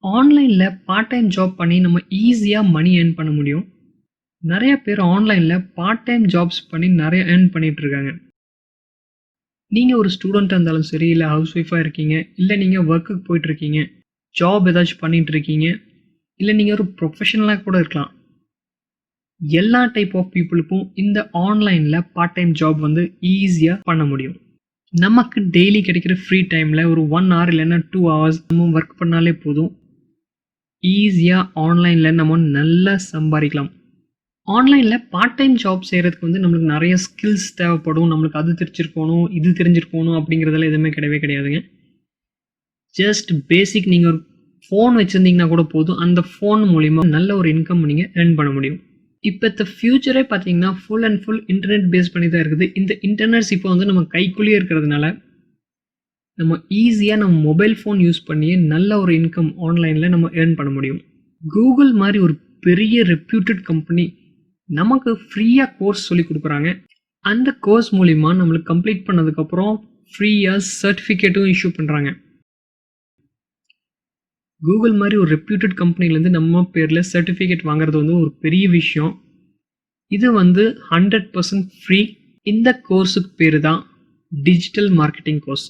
ஆன்லைன்ல part time job பண்ணி நம்ம ஈஸியா மணி ஏர்ன் பண்ண முடியும். நெறைய பேர் ஆன்லைன்ல பார்ட் டைம் ஜாப்ஸ் பண்ணி நெறைய ஏர்ன் பண்ணிட்டு இருக்காங்க. நீங்க ஒரு ஸ்டூடெண்ட்டா இருந்தாலும் சரி, இல்ல ஹவுஸ் ஒய்ஃபா இருக்கீங்க, இல்ல நீங்க வொர்க்குக்கு போயிட்டு இருக்கீங்க, ஜாப் ஏதாச்சும் பண்ணிட்டு இருக்கீங்க, இல்ல நீங்க ஒரு ப்ரொஃபஷனலா கூட இருக்கலாம். எல்லா டைப் ஆஃப் பீப்பிளுக்கும் இந்த ஆன்லைன்ல பார்ட் டைம் ஜாப் வந்து ஈஸியா பண்ண முடியும். நமக்கு டெய்லி கிடைக்கிற ஃப்ரீ டைம்ல ஒரு 1 ஹவர் இல்லன்னா 2 ஹவர்ஸ் நம்ம வொர்க் பண்ணாலே போதும். ஈஸியா ஆன்லைன்ல நம்ம நல்லா சம்பாரிக்கலாம். ஆன்லைன்ல பார்ட் டைம் ஜாப் செய்றதுக்கு வந்து நம்மளுக்கு நெறைய ஸ்கில்ஸ் தேவைப்படும். நம்மளுக்கு அது தெரிஞ்சிருக்கணும், இது தெரிஞ்சிருக்கணும் அப்படிங்கிறதெல்லாம் எதுவுமே கிடையவே கிடையாதுங்க. ஜஸ்ட் பேசிக் நீங்க ஒரு ஃபோன் வச்சிருந்தீங்கன்னா கூட போதும். அந்த ஃபோன் மூலியமா நல்ல ஒரு இன்கம் நீங்க ஏர்ன் பண்ண முடியும். இப்பத்த ஃபியூச்சரே பார்த்தீங்கன்னா, full and full internet base பண்ணி தான் இருக்குது. இந்த இன்டர்நெட்ஸ் இப்போ வந்து நம்ம கைக்குள்ளேயே இருக்கிறதுனால, நம்ம ஈஸியா நம்ம மொபைல் ஃபோன் யூஸ் பண்ணியே நல்ல ஒரு இன்கம் ஆன்லைன்ல நம்ம ஏர்ன் பண்ண முடியும். Google மாரி ஒரு பெரிய ரெப்யூட்டட் கம்பெனி நமக்கு ஃப்ரீயா கோர்ஸ் சொல்லிக் குடுக்குறாங்க. அந்த கோர்ஸ் மூலியமா நம்மளுக்கு கம்ப்ளீட் பண்ணதுக்கப்புறம் ஃப்ரீயா சர்டிஃபிகேட்டும் இஷ்யூ பண்றாங்க. Google மாரி ஒரு ரெப்யூட்டட் கம்பெனிலேருந்து நம்ம பேர்ல சர்டிஃபிகேட் வாங்குறது வந்து ஒரு பெரிய விஷயம். இது வந்து 100% ஃப்ரீ. இந்த கோர்ஸுக்கு பேரு தான் டிஜிட்டல் மார்க்கெட்டிங் கோர்ஸ்.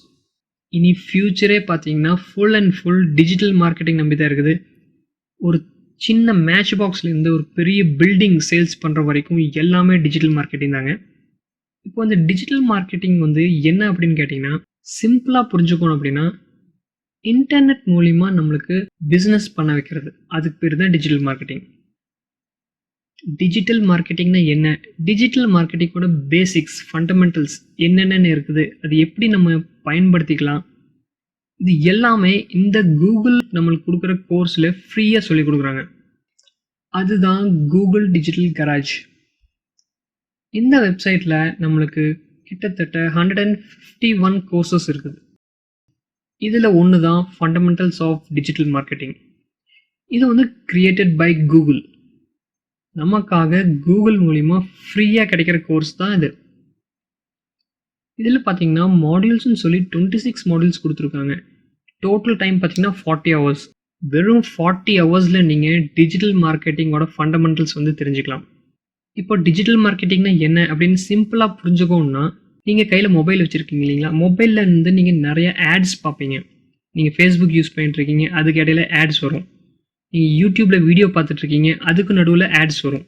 இனி ஃபியூச்சரே பார்த்தீங்கன்னா, full and full digital marketing நம்பி தான் இருக்குது. ஒரு சின்ன மேட்ச் பாக்ஸ்லேருந்து ஒரு பெரிய பில்டிங் சேல்ஸ் பண்ணுற வரைக்கும் எல்லாமே டிஜிட்டல் மார்க்கெட்டிங் தாங்க. இப்போ அந்த டிஜிட்டல் மார்க்கெட்டிங் வந்து என்ன அப்படின்னு கேட்டிங்கன்னா, சிம்பிளாக புரிஞ்சுக்கணும் அப்படின்னா, இன்டர்நெட் மூலிமா நம்மளுக்கு பிஸ்னஸ் பண்ண வைக்கிறது. அதுக்கு பேர் தான் டிஜிட்டல் மார்க்கெட்டிங். டிஜிட்டல் மார்க்கெட்டிங்னா என்ன? டிஜிட்டல் மார்க்கெட்டிங்கோட பேசிக்ஸ், ஃபண்டமெண்டல்ஸ் என்னென்னன்னு இருக்குது? அது எப்படி நம்ம பயன்படுத்திக்கலாம்? இது எல்லாமே இந்த Google நம்மளுக்கு குடுக்குற கோர்ஸ்ல ஃப்ரீயா சொல்லிக் குடுக்குறாங்க. அதுதான் Google டிஜிட்டல் கராஜ். இந்த வெப்சைட்ல நம்மளுக்கு கிட்டத்தட்ட 151 கோர்சஸ் இருக்குது. இதுல ஒண்ணு தான் ஃபண்டமெண்டல்ஸ் ஆஃப் டிஜிட்டல் மார்க்கெட்டிங். இது வந்து கிரியேட்டட் பை Google. நமக்காக Google மூலியமா ஃப்ரீயா கிடைக்கிற கோர்ஸ் தான் இது. இதுல பார்த்தீங்கன்னா, மாடியூல்ஸ்ன்னு சொல்லி 26 மாடியூல்ஸ் குடுத்துருக்காங்க. டோட்டல் டைம் பார்த்தீங்கன்னா 40 ஹவர்ஸ். வெறும் 40 ஹவர்ஸ்ல நீங்க டிஜிட்டல் மார்க்கெட்டிங்கோட ஃபண்டமெண்டல்ஸ் வந்து தெரிஞ்சுக்கலாம். இப்போ டிஜிட்டல் மார்க்கெட்டிங்னா என்ன அப்படின்னு சிம்பிளா புரிஞ்சுக்கணும்னா, நீங்க கையில மொபைல் வச்சிருக்கீங்க இல்லைங்களா? மொபைல்ல இருந்து நீங்க நெறைய ஆட்ஸ் பார்ப்பீங்க. நீங்க Facebook யூஸ் பண்ணிட்டு இருக்கீங்க, அதுக்கு இடையில ஆட்ஸ் வரும். நீங்க YouTubeல வீடியோ பார்த்துட்டு இருக்கீங்க, அதுக்கு நடுவுல ஆட்ஸ் வரும்.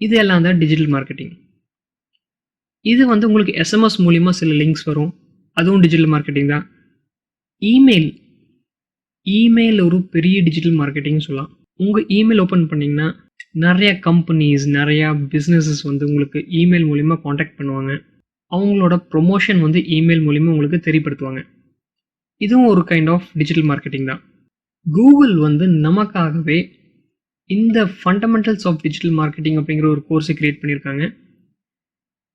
இது எல்லாம் தான் டிஜிட்டல் மார்க்கெட்டிங். இது வந்து உங்களுக்கு SMS மூலியமா சில லிங்க்ஸ் வரும். அதுவும் டிஜிட்டல் மார்க்கெட்டிங் தான். இமெயில் இமெயில் ஒரு பெரிய டிஜிட்டல் மார்க்கெட்டிங்னு சொல்லலாம். உங்க இமெயில் ஓப்பன் பண்ணீங்கன்னா, நெறைய கம்பெனிஸ், நெறைய பிசினஸஸ் வந்து உங்களுக்கு இமெயில் மூலியமா கான்டாக்ட் பண்ணுவாங்க. அவங்களோட ப்ரமோஷன் வந்து இமெயில் மூலியமா உங்களுக்கு தெரியப்படுத்துவாங்க. இதுவும் ஒரு கைண்ட் ஆஃப் டிஜிட்டல் மார்க்கெட்டிங் தான். Google வந்து நமக்காகவே இந்த ஃபண்டமெண்டல்ஸ் ஆஃப் டிஜிட்டல் மார்க்கெட்டிங் அப்படிங்கிற ஒரு கோர்ஸை கிரியேட் பண்ணியிருக்காங்க.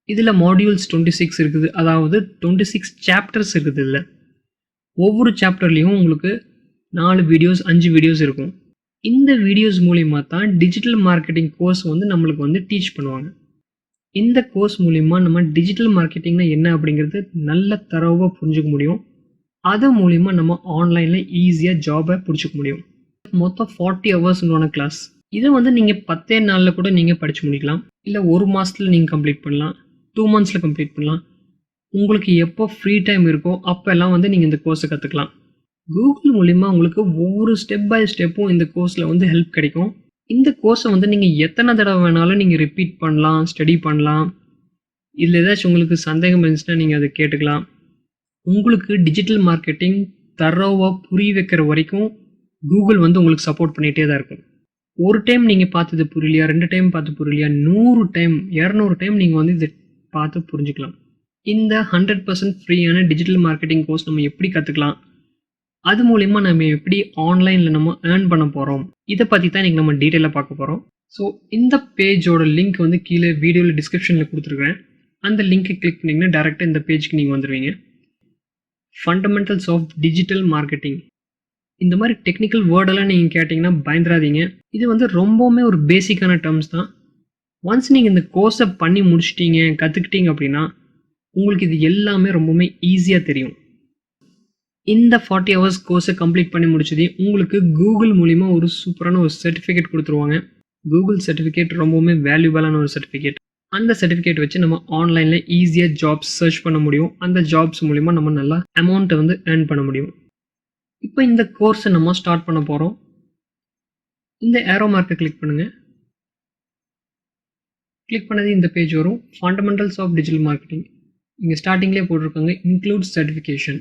இதுல மாடியூல்ஸ் 26 இருக்குது. அதாவது 26 சாப்டர்ஸ் இருக்குது இதுல. ஒவ்வொரு சாப்டர்லயும் உங்களுக்கு 4 வீடியோஸ், 5 வீடியோஸ் இருக்கும். இந்த வீடியோஸ் மூலியமா தான் டிஜிட்டல் மார்க்கெட்டிங் கோர்ஸ் வந்து நம்மளுக்கு வந்து டீச் பண்ணுவாங்க. இந்த கோர்ஸ் மூலியமா நம்ம டிஜிட்டல் மார்க்கெட்டிங்னா என்ன அப்படிங்கிறது நல்ல தரோவா புரிஞ்சுக்க முடியும். அது மூலியமா நம்ம ஆன்லைன்ல ஈஸியா ஜாபை புடிச்சுக்க முடியும். மொத்தம் 40 ஹவர்ஸ்னுவான கிளாஸ். இதை வந்து நீங்க 10 நாள்ல கூட நீங்க படிச்சு முடிக்கலாம். இல்ல 1 மாசத்துல நீங்க கம்ப்ளீட் பண்ணலாம். 2 மந்த்ஸ்ல கம்ப்ளீட் பண்ணலாம். உங்களுக்கு எப்போ ஃப்ரீ டைம் இருக்கோ அப்பெல்லாம் வந்து நீங்க இந்த கோர்ஸை கத்துக்கலாம். Google மூலியமா உங்களுக்கு ஒவ்வொரு ஸ்டெப் பை ஸ்டெப்பும் இந்த கோர்ஸ்ல வந்து ஹெல்ப் கிடைக்கும். இந்த கோர்ஸை வந்து நீங்க எத்தனை தடவை வேணாலும் நீங்க ரிப்பீட் பண்ணலாம், ஸ்டடி பண்ணலாம். இதுல ஏதாச்சும் உங்களுக்கு சந்தேகம் இருந்துச்சுன்னா நீங்க அதை கேட்டுக்கலாம். உங்களுக்கு டிஜிட்டல் மார்க்கெட்டிங் தரோவா புரிய வைக்கிற வரைக்கும் Google வந்து உங்களுக்கு சப்போர்ட் பண்ணிட்டே தான் இருக்கும். ஒரு டைம் நீங்க பார்த்தது புரியலையா, 2 டைம் பார்த்து புரியலையா, 100 டைம், 200 டைம் நீங்க வந்து இதை பார்த்து புரிஞ்சுக்கலாம். இந்த 100% ஃப்ரீயான டிஜிட்டல் மார்க்கெட்டிங் கோர்ஸ் நம்ம எப்படி கத்துக்கலாம்? அது மூலியமா நம்ம எப்படி ஆன்லைன்ல நம்ம ஏர்ன் பண்ண போறோம்? இதை பத்தி தான் இன்னைக்கு நம்ம டீடைலா பார்க்க போறோம். ஸோ இந்த பேஜோட லிங்க் வந்து கீழே வீடியோல டிஸ்கிரிப்ஷன்ல கொடுத்துருக்கேன். அந்த லிங்கை கிளிக் பண்ணீங்கன்னா டைரக்டா இந்த பேஜ்க்கு நீங்க வந்துருவீங்க. Fundamentals of digital marketing. இந்த மாதிரி டெக்னிக்கல் வேர்டெல்லாம் நீங்க கேட்டீங்கன்னா பயந்துராதீங்க. இது வந்து ரொம்பவுமே ஒரு பேசிக்கான டேர்ம்ஸ் தான். ஒன்ஸ் நீங்க இந்த கோர்ஸை பண்ணி முடிச்சிட்டீங்க, கத்துக்கிட்டீங்க அப்படின்னா உங்களுக்கு இது எல்லாமே ரொம்பவுமே ஈஸியா தெரியும். இந்த 40 ஹவர்ஸ் கோர்ஸை கம்ப்ளீட் பண்ணி முடிச்சதே உங்களுக்கு கூகுள் மூலிமா ஒரு சூப்பரான ஒரு சர்டிஃபிகேட் கொடுத்துருவாங்க. கூகுள் சர்டிஃபிகேட் ரொம்பவுமே வேல்யூபிளான ஒரு சர்டிஃபிகேட். அந்த சர்டிஃபிகேட் வச்சு நம்ம ஆன்லைனில் ஈஸியாக ஜாப்ஸ் சர்ச் பண்ண முடியும். அந்த ஜாப்ஸ் மூலிமா நம்ம நல்லா அமௌண்ட்டை வந்து ஏர்ன் பண்ண முடியும். இப்போ இந்த கோர்ஸை நம்ம ஸ்டார்ட் பண்ண போகிறோம். இந்த ஏரோ மார்க்கை கிளிக் பண்ணுங்கள். கிளிக் பண்ணது இந்த பேஜ் வரும். Fundamentals of digital marketing. இங்கே ஸ்டார்டிங்லேயே போட்டிருக்காங்க இன்க்ளூட் சர்டிஃபிகேஷன்.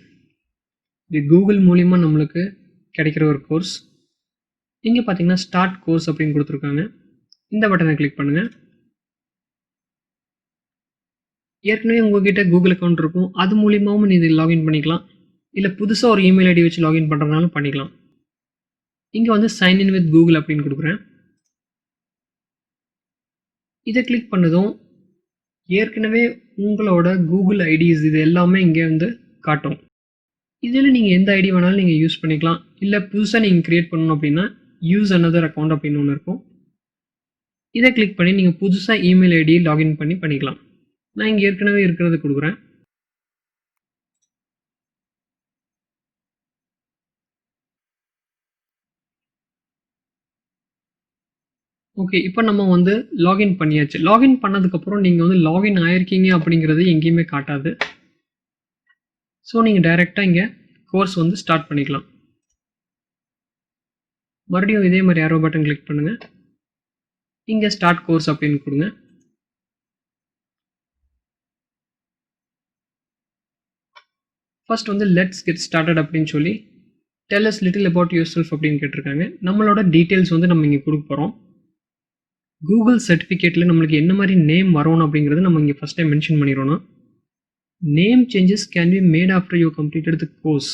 இது கூகுள் மூலிமா நம்மளுக்கு கிடைக்கிற ஒரு கோர்ஸ். இங்கே பார்த்தீங்கன்னா ஸ்டார்ட் கோர்ஸ் அப்படின்னு கொடுத்துருக்காங்க. இந்த பட்டனை கிளிக் பண்ணுங்கள். ஏற்கனவே உங்ககிட்ட கூகுள் அக்கௌண்ட் இருக்கும். அது மூலியமாகவும் நீங்கள் லாகின் பண்ணிக்கலாம். இல்லை புதுசாக ஒரு இமெயில் ஐடி வச்சு லாகின் பண்ணுறதுனாலும் பண்ணிக்கலாம். இங்கே வந்து சைன் இன் வித் கூகுள் அப்படின்னு கொடுக்குறேன். இதை கிளிக் பண்ணதும் ஏற்கனவே உங்களோட கூகுள் ஐடிஸ் இது எல்லாமே இங்கே வந்து காட்டும். இதில் நீங்கள் எந்த ஐடி வேணாலும் நீங்கள் யூஸ் பண்ணிக்கலாம். இல்லை புதுசாக நீங்கள் க்ரியேட் பண்ணணும் அப்படின்னா யூஸ் another அக்கௌண்ட் அப்படின்னு ஒன்று இருக்கும். இதை கிளிக் பண்ணி நீங்கள் புதுசாக இமெயில் ஐடி லாகின் பண்ணிக்கலாம். நான் இங்கே ஏற்கனவே இருக்கிறது கொடுக்குறேன். ஓகே, இப்போ நம்ம வந்து லாகின் பண்ணியாச்சு. லாகின் பண்ணதுக்கப்புறம் நீங்கள் வந்து லாகின் ஆயிருக்கீங்க அப்படிங்கிறது எங்கேயுமே காட்டாது. ஸோ நீங்கள் டைரெக்டாக இங்கே கோர்ஸ் வந்து ஸ்டார்ட் பண்ணிக்கலாம். மறுபடியும் இதே மாதிரி ஏரோ பட்டன் கிளிக் பண்ணுங்கள். இங்கே ஸ்டார்ட் கோர்ஸ் அப்படின்னு கொடுங்க. ஃபர்ஸ்ட் வந்து லெட்ஸ் கெட் ஸ்டார்டட் அப்படின்னு சொல்லி tell us little about your self அப்படின்னு கேட்டிருக்காங்க. நம்மளோட டீட்டெயில்ஸ் வந்து நம்ம இங்கே கொடுக்க போகிறோம். கூகுள் சர்டிஃபிகேட்டில் நம்மளுக்கு என்ன மாதிரி நேம் வரணும் அப்படிங்கிறது நம்ம இங்கே ஃபஸ்ட் டைம் மென்ஷன் பண்ணிடணும். Name changes can be made after you completed the course.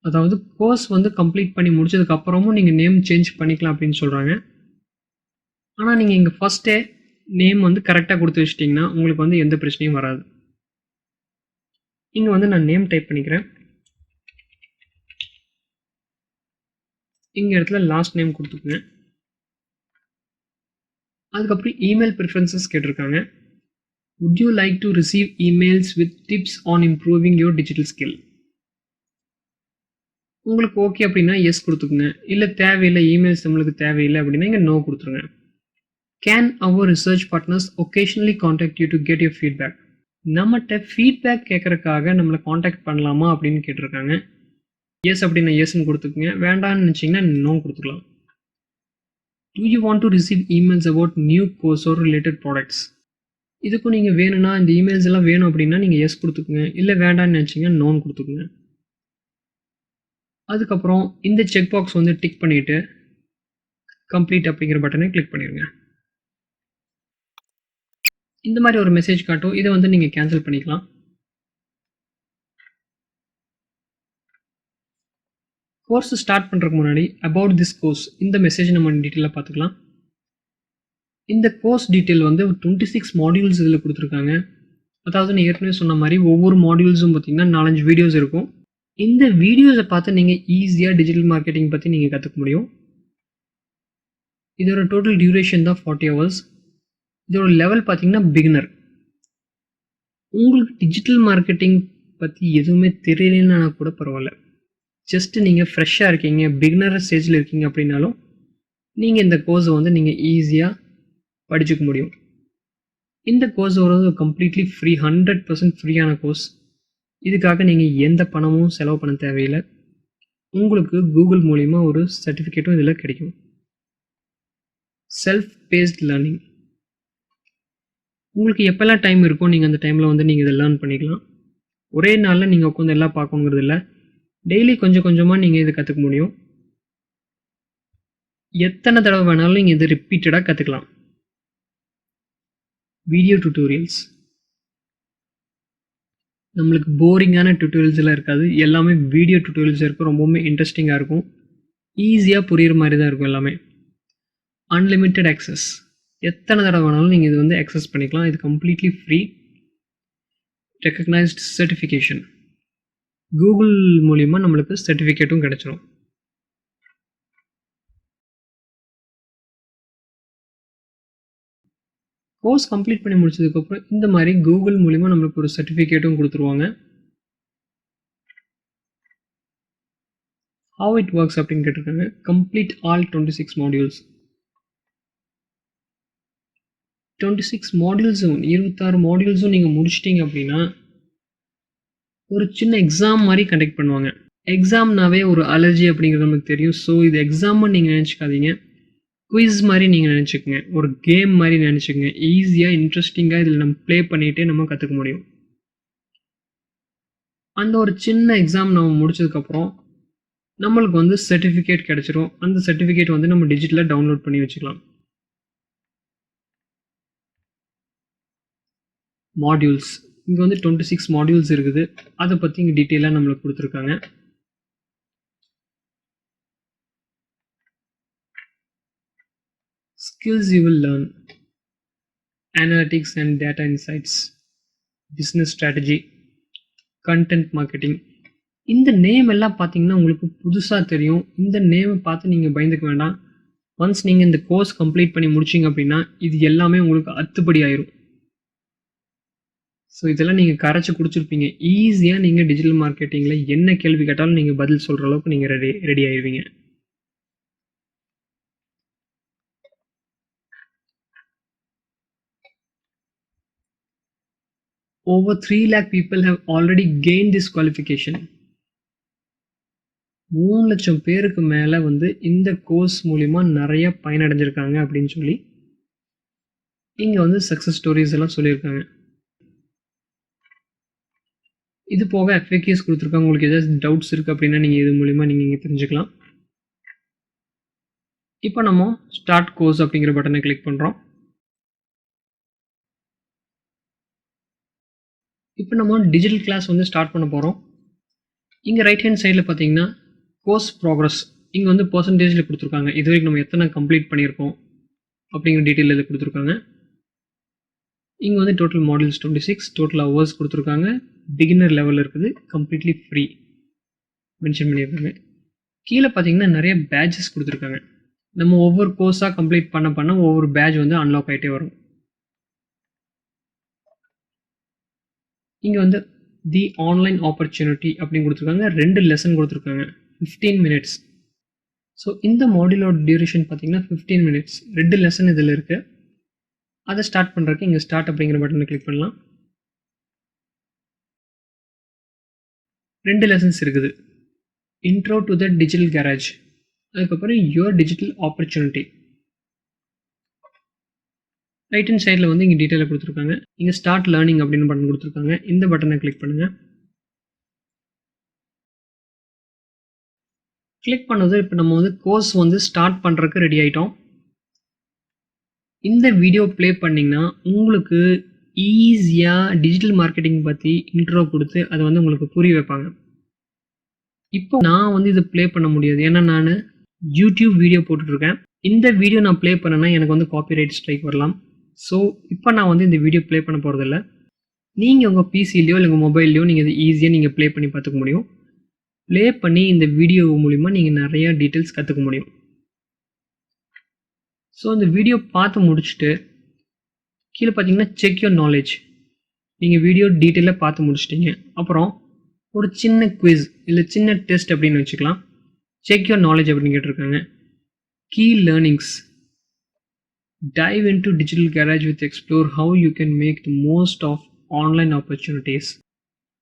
அதாவது கோர்ஸ் வந்து கம்ப்ளீட் பண்ணி முடிச்சதுக்கப்புறமும் நீங்கள் நேம் சேஞ்ச் பண்ணிக்கலாம் அப்படின்னு சொல்கிறாங்க. ஆனால் நீங்கள் இங்கே ஃபஸ்ட்டே நேம் வந்து கரெக்டாக கொடுத்து வச்சிட்டிங்கன்னா உங்களுக்கு வந்து எந்த பிரச்சனையும் வராது. இங்கே வந்து நான் நேம் டைப் பண்ணிக்கிறேன். இங்கே இடத்துல லாஸ்ட் நேம் கொடுத்துக்குங்க. அதுக்கப்புறம் இமெயில் ப்ரிஃபரன்சஸ் கேட்டிருக்காங்க. would you like to receive emails with tips on improving your digital skill? உங்களுக்கு ஓகே அப்படின்னா எஸ் கொடுத்துக்குங்க. இல்லை தேவையில்லை, இமெயில்ஸ் நம்மளுக்கு தேவையில்லை அப்படின்னா இங்கே நோ கொடுத்துருங்க. Can our research partners occasionally contact you to get your feedback. நம்மகிட்ட ஃபீட்பேக் கேட்குறக்காக நம்மளை காண்டாக்ட் பண்ணலாமா அப்படின்னு கேட்டிருக்காங்க. எஸ் அப்படின்னா எஸ்ன்னு கொடுத்துக்குங்க. வேண்டாம்னு நினச்சிங்கன்னா நோ கொடுத்துக்கலாம். do you want to receive emails about new course or related products? இதுக்கும் நீங்கள் வேணும்னா இந்த இமெயில்ஸ் எல்லாம் வேணும் அப்படின்னா நீங்கள் எஸ் கொடுத்துக்குங்க. இல்லை வேண்டாம்னு நினச்சிங்கன்னா நோன் கொடுத்துக்குங்க. அதுக்கப்புறம் இந்த செக் பாக்ஸ் வந்து டிக் பண்ணிவிட்டு கம்ப்ளீட் அப்படிங்கிற பட்டனை கிளிக் பண்ணிடுங்க. இந்த மாதிரி ஒரு மெசேஜ் காட்டும். இதை வந்து நீங்கள் கேன்சல் பண்ணிக்கலாம். கோர்ஸ் ஸ்டார்ட் பண்ணுறதுக்கு முன்னாடி அபவுட் திஸ் கோர்ஸ் இந்த மெசேஜ் நம்ம டீட்டெயிலாக பார்த்துக்கலாம். இந்த கோர்ஸ் டீட்டெயில் வந்து 26 மாடியூல்ஸ் இதில் கொடுத்துருக்காங்க. அதாவது நான் ஏற்கனவே சொன்ன மாதிரி ஒவ்வொரு மாடியூல்ஸும் பார்த்தீங்கன்னா 4-5 வீடியோஸ் இருக்கும். இந்த வீடியோஸை பார்த்து நீங்கள் ஈஸியாக டிஜிட்டல் மார்க்கெட்டிங் பற்றி நீங்கள் கற்றுக்க முடியும். இதோட டோட்டல் டியூரேஷன் தான் 40 ஹவர்ஸ். இதோட லெவல் பார்த்தீங்கன்னா பிகினர். உங்களுக்கு டிஜிட்டல் மார்க்கெட்டிங் பற்றி எதுவுமே தெரியலன்னா கூட பரவாயில்ல. ஜஸ்ட் நீங்கள் ஃப்ரெஷ்ஷாக இருக்கீங்க, பிகினர் ஸ்டேஜில் இருக்கீங்க அப்படின்னாலும் நீங்கள் இந்த கோர்ஸை வந்து நீங்கள் ஈஸியாக படிச்சுக்க முடியும். இந்த கோர்ஸ் ஒரு கம்ப்ளீட்லி ஃப்ரீ, 100% ஃப்ரீயான கோர்ஸ். இதுக்காக நீங்கள் எந்த பணமும் செலவு பண்ண தேவையில்லை. உங்களுக்கு கூகுள் மூலிமா ஒரு சர்டிஃபிகேட்டும் இதில் கிடைக்கும். Self paste learning. உங்களுக்கு எப்போல்லாம் டைம் இருக்கோ நீங்கள் அந்த டைமில் வந்து நீங்கள் இதை லேர்ன் பண்ணிக்கலாம். ஒரே நாளில் நீங்கள் உட்காந்து எல்லாம் பார்க்கணுங்கிறது இல்லை. டெய்லி கொஞ்சம் கொஞ்சமாக நீங்கள் இதை கற்றுக்க முடியும். எத்தனை தடவை வேணாலும் நீங்கள் இதை ரிப்பீட்டடாக கற்றுக்கலாம். Video tutorials. நம்மளுக்கு போரிங்கான டியூட்டோரியல்ஸ் எல்லாம் இருக்காது. எல்லாமே வீடியோ டியூட்டோரியல்ஸ் இருக்கும். ரொம்பவுமே இன்ட்ரெஸ்டிங்காக இருக்கும். ஈஸியாக புரிகிற மாதிரி தான் இருக்கும் எல்லாமே. Unlimited access. எத்தனை தடவை வேணாலும் நீங்கள் இது வந்து ஆக்சஸ் பண்ணிக்கலாம். இது completely free. Recognised certification. Google மூலிமா நம்மளுக்கு சர்டிஃபிகேட்டும் கிடைச்சிடும். கோர்ஸ் கம்ப்ளீட் பண்ணி முடிச்சதுக்கப்புறம் இந்த மாதிரி கூகுள் மூலிமா நம்மளுக்கு ஒரு சர்டிஃபிகேட்டும் கொடுத்துருவாங்க. how it works அப்படின்னு கேட்டிருக்காங்க. complete all 26 modules. 26 மாடியூல்ஸும் 26 மாடியூல்ஸும் நீங்கள் முடிச்சிட்டிங்க அப்படின்னா ஒரு சின்ன எக்ஸாம் மாதிரி கண்டக்ட் பண்ணுவாங்க. எக்ஸாம்னாவே ஒரு அலர்ஜி அப்படிங்கிறது நமக்கு தெரியும். ஸோ இது எக்ஸாம்னு நீங்கள் நினச்சிக்காதீங்க, குவிஸ் மாதிரி நீங்கள் நினச்சிக்கோங்க, ஒரு கேம் மாதிரி நினச்சிக்கோங்க. ஈஸியாக இன்ட்ரெஸ்டிங்காக இதில் நம்ம ப்ளே பண்ணிகிட்டே நம்ம கற்றுக்க முடியும். அந்த ஒரு சின்ன எக்ஸாம் நம்ம முடிச்சதுக்கப்புறம் நம்மளுக்கு வந்து சர்டிஃபிகேட் கிடச்சிரும். அந்த சர்டிஃபிகேட் வந்து நம்ம டிஜிட்டலாக டவுன்லோட் பண்ணி வச்சுக்கலாம். மாடியூல்ஸ் இங்கே வந்து 26 மாடியூல்ஸ் இருக்குது. அதை பற்றி இங்கே டீட்டெயிலாக நம்மளுக்கு கொடுத்துருக்காங்க. Skills you will learn: analytics and data insights, business strategy, content marketing. இந்த நேம் எல்லாம் பார்த்தீங்கன்னா உங்களுக்கு புதுசாக தெரியும். இந்த நேமை பார்த்து நீங்கள் பயந்துக்க வேண்டாம். ஒன்ஸ் நீங்கள் இந்த கோர்ஸ் கம்ப்ளீட் பண்ணி முடிச்சிங்க அப்படின்னா இது எல்லாமே உங்களுக்கு அத்துப்படி ஆயிரும். ஸோ இதெல்லாம் நீங்கள் கரைச்சி குடிச்சிருப்பீங்க. ஈஸியாக நீங்கள் டிஜிட்டல் மார்க்கெட்டிங்கில் என்ன கேள்வி கேட்டாலும் நீங்கள் பதில் சொல்கிற அளவுக்கு நீங்கள் ரெடி ஆயிடுவீங்க. Over 3 lakh people have already gained this qualification. 3 லட்சம் பேருக்கு மேலே வந்து இந்த கோர்ஸ் மூலிமா நிறைய பயனடைஞ்சிருக்காங்க அப்படின்னு சொல்லி இங்கே வந்து சக்ஸஸ் ஸ்டோரிஸ் எல்லாம் சொல்லியிருக்காங்க. இது போக FAQs கொடுத்துருக்காங்க. உங்களுக்கு ஏதாவது டவுட்ஸ் இருக்குது அப்படின்னா நீங்கள் இது மூலிமா நீங்கள் இங்கே தெரிஞ்சுக்கலாம். இப்போ நம்ம ஸ்டார்ட் கோர்ஸ் அப்படிங்கிற பட்டனை கிளிக் பண்ணுறோம். இப்போ நம்ம டிஜிட்டல் கிளாஸ் வந்து ஸ்டார்ட் பண்ண போகிறோம். இங்கே ரைட் ஹேண்ட் சைடில் பார்த்தீங்கன்னா கோர்ஸ் ப்ராக்ரஸ் இங்கே வந்து பர்சன்டேஜில் கொடுத்துருக்காங்க. இது வரைக்கும் நம்ம எத்தனை கம்ப்ளீட் பண்ணியிருக்கோம் அப்படிங்கிற டீட்டெயில் இதில் கொடுத்துருக்காங்க. இங்கே வந்து டோட்டல் மாடியூல்ஸ் 26, டோட்டல் ஹவர்ஸ் கொடுத்துருக்காங்க. பிகினர் லெவலில் இருக்குது, கம்ப்ளீட்லி ஃப்ரீ மென்ஷன் பண்ணியிருக்காங்க. கீழே பார்த்தீங்கன்னா நிறைய பேட்சஸ் கொடுத்துருக்காங்க. நம்ம ஒவ்வொரு கோர்ஸாக கம்ப்ளீட் பண்ண ஒவ்வொரு பேட்ச் வந்து அன்லாக் ஆகிட்டே வரும். இங்கே வந்து தி ஆன்லைன் ஆப்பர்ச்சுனிட்டி அப்படின்னு கொடுத்துருக்காங்க. 2 லெசன் கொடுத்துருக்காங்க, 15 மினிட்ஸ். ஸோ இந்த மாடியூலோட டியூரேஷன் பார்த்தீங்கன்னா 15 மினிட்ஸ். 2 லெசன் இதில் இருக்குது. அதை ஸ்டார்ட் பண்ணுறதுக்கு இங்கே ஸ்டார்ட் அப்படிங்கிற பட்டனை கிளிக் பண்ணலாம். 2 லெசன்ஸ் இருக்குது. Intro to the digital garage, அதுக்கப்புறம் your digital opportunity. Right hand சைடில் வந்து இங்கே டீட்டெயிலாக கொடுத்துருக்காங்க. இங்கே ஸ்டார்ட் லேர்னிங் அப்படின்னு பட்டன் கொடுத்துருக்காங்க. இந்த பட்டனை கிளிக் பண்ணுங்கள். கிளிக் பண்ணது இப்போ நம்ம வந்து கோர்ஸ் வந்து ஸ்டார்ட் பண்ணுறதுக்கு ரெடி ஆகிட்டோம். இந்த வீடியோ ப்ளே பண்ணிங்கன்னா உங்களுக்கு ஈஸியாக டிஜிட்டல் மார்க்கெட்டிங் பற்றி இன்ட்ரோ கொடுத்து அதை வந்து உங்களுக்கு புரிய வைப்பாங்க. இப்போ நான் வந்து இதை ப்ளே பண்ண முடியாது, ஏன்னா நான் யூடியூப் வீடியோ போட்டுட்ருக்கேன். இந்த வீடியோ நான் ப்ளே பண்ணேன்னா எனக்கு வந்து காப்பிரைட் ஸ்ட்ரைக் வரலாம். ஸோ இப்போ நான் வந்து இந்த வீடியோ ப்ளே பண்ண போகிறதில்ல. நீங்கள் உங்கள் பிசிலையோ இல்லை உங்கள் மொபைல்லையோ நீங்கள் இதை ஈஸியாக நீங்கள் ப்ளே பண்ணி பார்த்துக்க முடியும். ப்ளே பண்ணி இந்த வீடியோ மூலிமா நீங்கள் நிறையா டீட்டெயில்ஸ் கற்றுக்க முடியும். ஸோ இந்த வீடியோ பார்த்து முடிச்சுட்டு கீழே பார்த்தீங்கன்னா செக் யுவர் நாலேஜ். நீங்கள் வீடியோ டீட்டெயிலாக பார்த்து முடிச்சிட்டிங்க. அப்புறம் ஒரு சின்ன குவிஸ் இல்லை சின்ன டெஸ்ட் அப்படின்னு வச்சுக்கலாம். செக் யுவர் நாலேஜ் அப்படின்னு கேட்டிருக்காங்க. Key learnings: dive into digital garage with explore how you can make the most of online opportunities.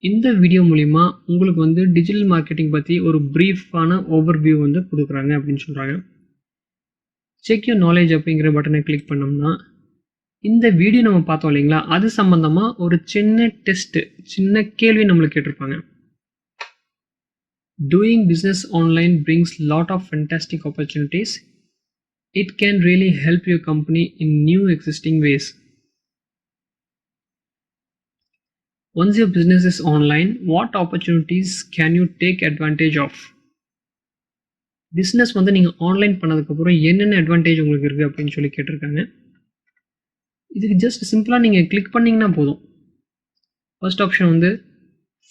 இந்த வீடியோ மூலிமா உங்களுக்கு வந்து டிஜிட்டல் மார்க்கெட்டிங் பற்றி ஒரு ப்ரீஃபான ஓவர்வியூ வந்து கொடுக்குறாங்க அப்படின்னு சொல்கிறாங்க. செக் யூர் நாலேஜ் அப்படிங்கிற பட்டனை கிளிக் பண்ணோம்னா இந்த வீடியோ நம்ம பார்த்தோம் இல்லைங்களா, அது சம்மந்தமாக ஒரு சின்ன டெஸ்ட்டு, சின்ன கேள்வி நம்மளுக்கு கேட்டிருப்பாங்க. Doing business online brings lot of fantastic opportunities. It can really help your company in new existing ways. Once your business is online, what opportunities can you take advantage of? Business வந்து நீங்கள் online பண்ணதுக்கப்புறம் என்னென்ன advantage உங்களுக்கு இருக்குது அப்படின்னு சொல்லி கேட்டிருக்காங்க. இதுக்கு ஜஸ்ட் சிம்பிளாக நீங்கள் கிளிக் பண்ணிங்கன்னா போதும். ஃபர்ஸ்ட் ஆப்ஷன் வந்து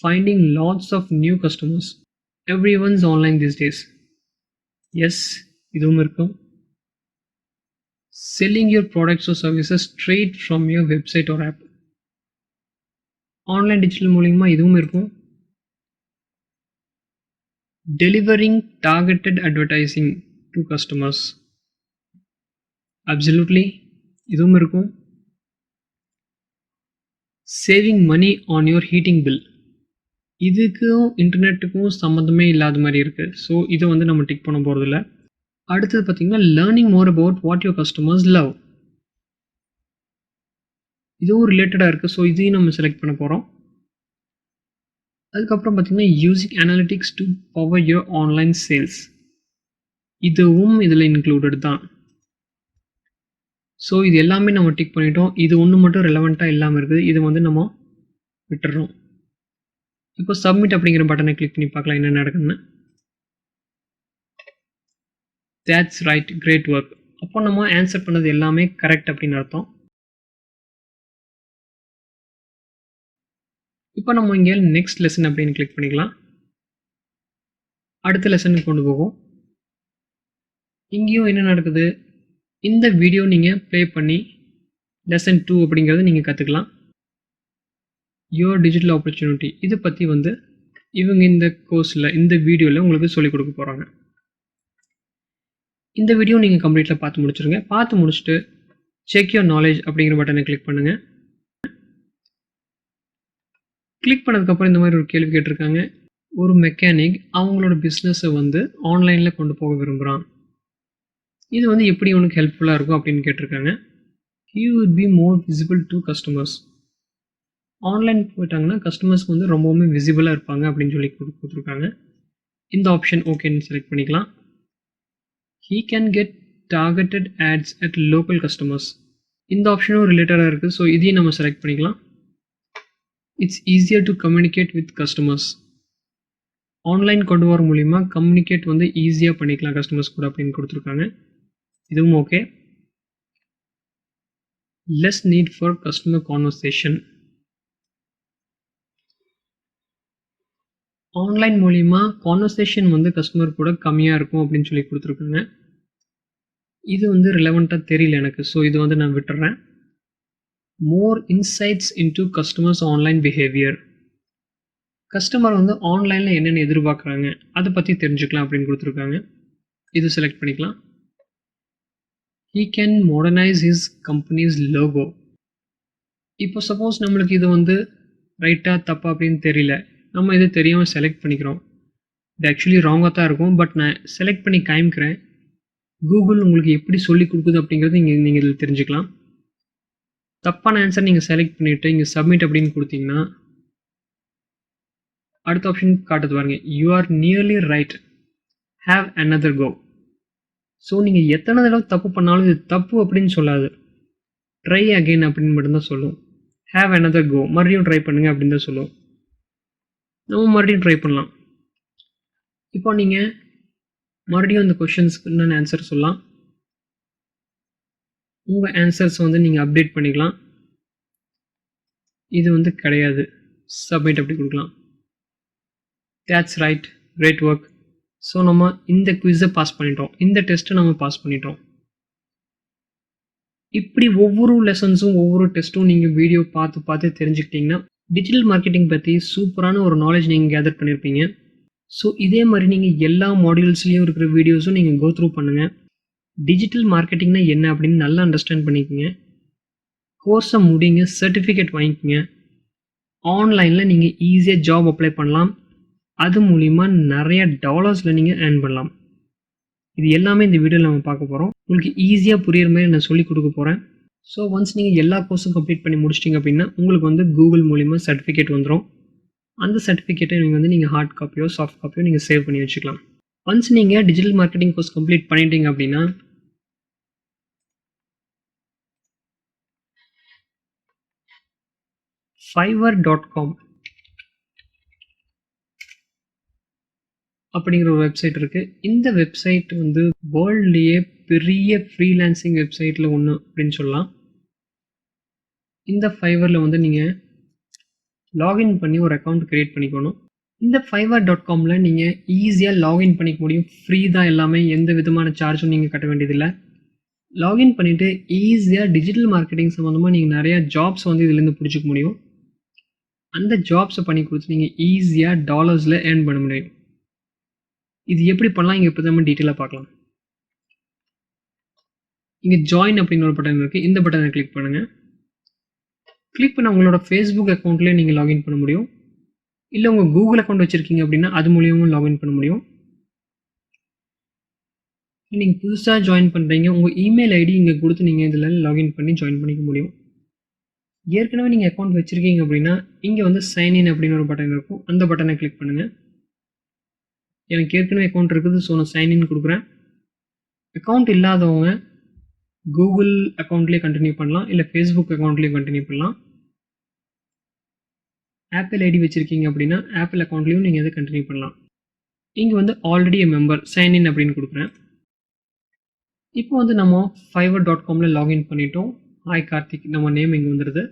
finding lots of new customers. Everyone's online this days. Yes, இதுவும் இருக்கும். Selling your products or services straight from your website or app. Online digital மூலிமா இதுவும் இருக்கும். delivering targeted advertising to customers. Absolutely, இதுவும் இருக்கும். saving money on your heating bill. இதுக்கும் இன்டர்நெட்டுக்கும் சம்மந்தமே இல்லாத மாதிரி இருக்கு. ஸோ இதை வந்து நம்ம டிக் பண்ண போகிறதில்ல. அடுத்தது பார்த்தீங்கன்னா learning more about what your customers love. இதுவும் ரிலேட்டடாக இருக்குது. ஸோ இதையும் நம்ம செலக்ட் பண்ண போகிறோம். அதுக்கப்புறம் பார்த்தீங்கன்னா using analytics to power your online sales. இதுவும் இதில் இன்க்ளூடட் தான். ஸோ இது எல்லாமே நம்ம டிக் பண்ணிட்டோம். இது ஒன்று மட்டும் ரெலவெண்ட்டாக இல்லாமல் இருக்குது. இது வந்து நம்ம விட்டுறோம். இப்போ சப்மிட் அப்படிங்கிற பட்டனை கிளிக் பண்ணி பார்க்கலாம் என்ன நடக்குதுன்னு. That's right, great work. அப்போ நம்ம ஆன்சர் பண்ணது எல்லாமே கரெக்ட் அப்படின்னு அர்த்தம். இப்போ நம்ம இங்கே நெக்ஸ்ட் லெசன் அப்படின்னு கிளிக் பண்ணிக்கலாம். அடுத்த லெசனுக்கு கொண்டு போகும். இங்கேயும் என்ன நடக்குது, இந்த வீடியோ நீங்கள் ப்ளே பண்ணி லெசன் 2 அப்படிங்கிறத நீங்கள் கற்றுக்கலாம். யுவர் டிஜிட்டல் ஆப்பர்ச்சுனிட்டி இதை பற்றி வந்து இவங்க இந்த கோர்ஸில் இந்த வீடியோவில் உங்களுக்கு சொல்லிக் கொடுக்க போகிறாங்க. இந்த வீடியோ நீங்கள் கம்ப்ளீட்டாக பார்த்து முடிச்சுருங்க. பார்த்து முடிச்சுட்டு செக் யுவர் நாலேஜ் அப்படிங்கிற பட்டனை கிளிக் பண்ணுங்கள். கிளிக் பண்ணதுக்கப்புறம் இந்த மாதிரி ஒரு கேள்வி கேட்டிருக்காங்க. ஒரு மெக்கானிக் அவங்களோட பிஸ்னஸை வந்து ஆன்லைனில் கொண்டு போக விரும்புகிறான். இது வந்து எப்படி உனக்கு ஹெல்ப்ஃபுல்லாக இருக்கும் அப்படின்னு கேட்டிருக்காங்க. he would be more visible to customers. Online போயிட்டாங்கன்னா கஸ்டமர்ஸ்க்கு வந்து ரொம்பவுமே விசிபிளாக இருப்பாங்க அப்படின்னு சொல்லி கொடுத்துருக்காங்க. இந்த ஆப்ஷன் ஓகேன்னு செலக்ட் பண்ணிக்கலாம். he can get targeted ads at local customers. இந்த ஆப்ஷனும் ரிலேட்டடாக இருக்குது. ஸோ இதையும் நம்ம செலக்ட் பண்ணிக்கலாம். it's easier to communicate with customers. Online கொண்டு வர மூலிமா கம்யூனிகேட் வந்து ஈஸியாக பண்ணிக்கலாம் கஸ்டமர்ஸ் கூட அப்படின்னு கொடுத்துருக்காங்க. இதுவும் okay. less need for customer conversation. Online மூலிமா கான்வர்சேஷன் வந்து கஸ்டமர் கூட கம்மியாக இருக்கும் அப்படின்னு சொல்லி கொடுத்துருக்காங்க. இது வந்து ரிலவெண்ட்டாக தெரியல எனக்கு. ஸோ இது வந்து நான் விட்டுறேன். More insights into customers online behaviour. Customer வந்து ஆன்லைனில் என்னென்ன எதிர்பார்க்குறாங்க அதை பற்றி தெரிஞ்சுக்கலாம் அப்படின்னு கொடுத்துருக்காங்க. இது செலக்ட் பண்ணிக்கலாம். he can modernize his company's logo. இப்போ சப்போஸ் நம்மளுக்கு இது வந்து ரைட்டாக தப்பா அப்படின்னு தெரியல, நம்ம இதை தெரியாமல் செலக்ட் பண்ணிக்கிறோம். இது ஆக்சுவலி ராங்காக தான் இருக்கும். பட் நான் செலக்ட் பண்ணி காமிக்கிறேன். கூகுள் உங்களுக்கு எப்படி சொல்லி கொடுக்குது அப்படிங்கிறது நீங்கள் இதில் தெரிஞ்சுக்கலாம். தப்பான ஆன்சர் நீங்கள் செலக்ட் பண்ணிவிட்டு இங்கே சப்மிட் அப்படின்னு கொடுத்தீங்கன்னா அடுத்த ஆப்ஷன் காட்டுது பாருங்க. You are nearly right, have another go. So நீங்கள் எத்தனை தடவை தப்பு பண்ணாலும் இது தப்பு அப்படின்னு சொல்லாது. ட்ரை அகெயின் அப்படின்னு மட்டும்தான் சொல்லும். ஹாவ் another go, மறுபடியும் ட்ரை பண்ணுங்க அப்படின்னு தான் சொல்லும். நம்ம மறுபடியும் ட்ரை பண்ணலாம். இப்போ நீங்கள் மறுபடியும் அந்த கொஷின்ஸ்க்கு நான் ஆன்சர் சொல்லலாம். உங்கள் ஆன்சர்ஸ் வந்து நீங்கள் அப்டேட் பண்ணிக்கலாம். இது வந்து கிடையாது, சப்மிட் அப்படி கொடுக்கலாம். that's right, great work. So நம்ம இந்த குவிஸை பாஸ் பண்ணிட்டோம். இந்த டெஸ்ட்டை நம்ம பாஸ் பண்ணிட்டோம். இப்படி ஒவ்வொரு லெசன்ஸும் ஒவ்வொரு டெஸ்ட்டும் நீங்கள் வீடியோ பார்த்து தெரிஞ்சுக்கிட்டிங்கன்னா டிஜிட்டல் மார்க்கெட்டிங் பற்றி சூப்பரான ஒரு நாலேஜ் நீங்கள் கேதர் பண்ணியிருப்பீங்க. ஸோ இதே மாதிரி நீங்கள் எல்லா மாடியூல்ஸ்லேயும் இருக்கிற வீடியோஸும் நீங்கள் கோ த்ரூ பண்ணுங்கள். டிஜிட்டல் மார்க்கெட்டிங்னா என்ன அப்படின்னு நல்லா அண்டர்ஸ்டாண்ட் பண்ணிக்கோங்க. கோர்ஸை முடிங்க, சர்டிஃபிகேட் வாங்கிக்கோங்க. ஆன்லைனில் நீங்கள் ஈஸியாக ஜாப் அப்ளை பண்ணலாம். அது மூலிமா நிறைய டாலர்ஸில் நீங்கள் ஏர்ன் பண்ணலாம். இது எல்லாமே இந்த வீடியோவில் நம்ம பார்க்க போகிறோம். உங்களுக்கு ஈஸியாக புரியுற மாதிரி நான் சொல்லிக் கொடுக்க போகிறேன். ஸோ ஒன்ஸ் நீங்கள் எல்லா கோர்ஸும் கம்ப்ளீட் பண்ணி முடிச்சிட்டிங்க அப்படின்னா உங்களுக்கு வந்து கூகுள் மூலிமா சர்டிஃபிகேட் வந்துடும். அந்த சர்டிஃபிகேட்டை நீங்கள் ஹார்ட் காப்பியோ சாஃப்ட் காப்பியோ நீங்கள் சேவ் பண்ணி வச்சுக்கலாம். ஒன்ஸ் நீங்கள் டிஜிட்டல் மார்க்கெட்டிங் கோர்ஸ் கம்ப்ளீட் பண்ணிட்டீங்க அப்படின்னா fiverr.com அப்படிங்கிற ஒரு வெப்சைட் இருக்குது. இந்த வெப்சைட் வந்து வேர்ல்ட்லேயே பெரிய ஃப்ரீலான்சிங் வெப்சைட்டில் ஒன்று அப்படின்னு சொல்லலாம். இந்த ஃபைவரில் வந்து நீங்கள் லாகின் பண்ணி ஒரு அக்கௌண்ட் க்ரியேட் பண்ணிக்கணும். இந்த fiverr.comல நீங்கள் ஈஸியாக லாகின் பண்ணிக்க முடியும். ஃப்ரீ தான் எல்லாமே, எந்த விதமான சார்ஜும் நீங்கள் கட்ட வேண்டியதில்லை. லாகின் பண்ணிவிட்டு ஈஸியாக டிஜிட்டல் மார்க்கெட்டிங் சம்மந்தமாக நீங்கள் நிறையா ஜாப்ஸ் வந்து இதுலேருந்து பிடிச்சிக்க முடியும். அந்த ஜாப்ஸை பண்ணி கொடுத்து நீங்கள் ஈஸியாக டாலர்ஸில் ஏர்ன் பண்ண முடியும். இது எப்படி பண்ணலாம் இங்க இப்ப நம்ம டீடைலா பார்க்கலாம். இங்க ஜாயின் அப்படின்னு ஒரு பட்டன் இருக்கு. இந்த பட்டனை கிளிக் பண்ணுங்க. கிளிக் பண்ண உங்களோட Facebook அக்கவுண்ட்லயே நீங்க லாகின் பண்ண முடியும். இல்ல உங்க Google அக்கவுண்ட் வச்சிருக்கீங்க அப்படின்னா அது மூலியமாவும் லாகின் பண்ண முடியும். நீங்க புதுசா ஜாயின் பண்றீங்க. உங்க இமெயில் ஐடி இங்க குடுத்து நீங்க இதுல லாகின் பண்ணி ஜாயின் பண்ணிக்க முடியும். ஏற்கனவே நீங்க அக்கவுண்ட் வச்சிருக்கீங்க அப்படின்னா இங்க வந்து சைன் இன் அப்படின்னு ஒரு பட்டன் இருக்கும். அந்த பட்டனை கிளிக் பண்ணுங்க. எனக்கு ஏற்கனவே அக்கவுண்ட் இருக்குது. ஸோ நான் சைன் இன் குடுக்குறேன். அக்கவுண்ட் இல்லாதவங்க Google அக்கவுண்ட்லயே கண்டினியூ பண்ணலாம். இல்ல Facebook அக்கவுண்ட்லயே கண்டினியூ பண்ணலாம். ஆப்பிள் ஐடி வச்சிருக்கீங்க அப்படின்னா ஆப்பிள் அக்கவுண்ட்லயும் நீங்க இதை கண்டினியூ பண்ணலாம். இங்க வந்து already a member sign in அப்படின்னு குடுக்குறேன். இப்போ வந்து நம்ம fiverr.comல லாகின் பண்ணிட்டோம். ஹாய் கார்த்திக் நம்ம நேம் இங்க வந்துருது.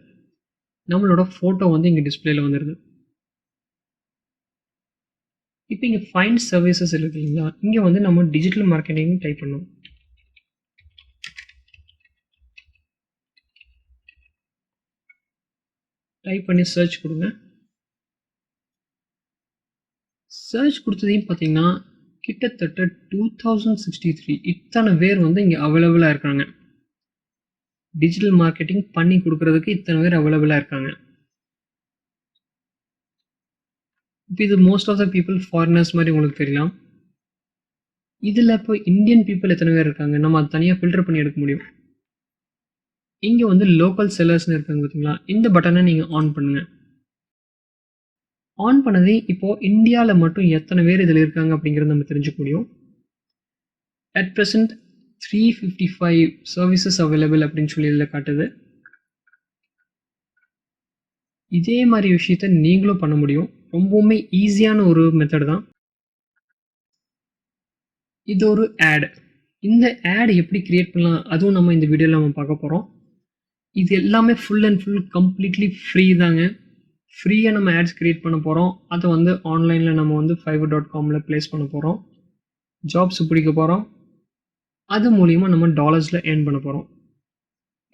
நம்மளோட ஃபோட்டோ வந்து இங்க டிஸ்ப்ளேல வந்துருது. இப்போ இங்க ஃபைண்ட் சர்வீசஸ் இருக்கு இல்லைங்களா? இங்க வந்து நம்ம டிஜிட்டல் மார்க்கெட்டிங் டைப் பண்ணணும். டைப் பண்ணி சர்ச் கொடுங்க. சர்ச் கொடுத்ததையும் பார்த்தீங்கன்னா கிட்டத்தட்ட 2063 இத்தனை பேர் வந்து இங்க அவைலபிளா இருக்காங்க. டிஜிட்டல் மார்க்கெட்டிங் பண்ணி கொடுக்கறதுக்கு இத்தனை பேர் அவைலபிளா இருக்காங்க. இப்போ இது most of the people foreigners மாதிரி உங்களுக்கு தெரியலாம். இதுல இப்போ இந்தியன் பீப்புள் எத்தனை பேர் இருக்காங்க நம்ம அதை தனியா ஃபில்டர் பண்ணி எடுக்க முடியும். இங்க வந்து லோக்கல் செல்லர்ஸ்னு இருக்காங்க பார்த்தீங்களா? இந்த பட்டனை நீங்க ஆன் பண்ணுங்க. ஆன் பண்ணதே இப்போ இந்தியால மட்டும் எத்தனை பேர் இதுல இருக்காங்க அப்படிங்கறத நம்ம தெரிஞ்சுக்க முடியும். அட் பிரசன்ட் 355 சர்வீசஸ் அவைலபிள் அப்படின்னு சொல்லி இதுல காட்டுது. இதே மாதிரி விஷயத்த நீங்களும் பண்ண முடியும். ரொம்பவுமே ஈஸியான ஒரு மெத்தட் தான். இது ஒரு ஆட். இந்த ஆட் எப்படி கிரியேட் பண்ணலாம் அதுவும் நம்ம இந்த வீடியோல நம்ம பார்க்க போறோம். இது எல்லாமே full and full completely free தாங்க. ஃப்ரீயா நம்ம ஆட்ஸ் கிரியேட் பண்ண போறோம். அதை வந்து ஆன்லைன்ல நம்ம வந்து fiverr.comல பிளேஸ் பண்ண போறோம். ஜாப்ஸ் பிடிக்க போறோம். அது மூலியமா நம்ம டாலர்ஸ்ல ஏர்ன் பண்ண போறோம்.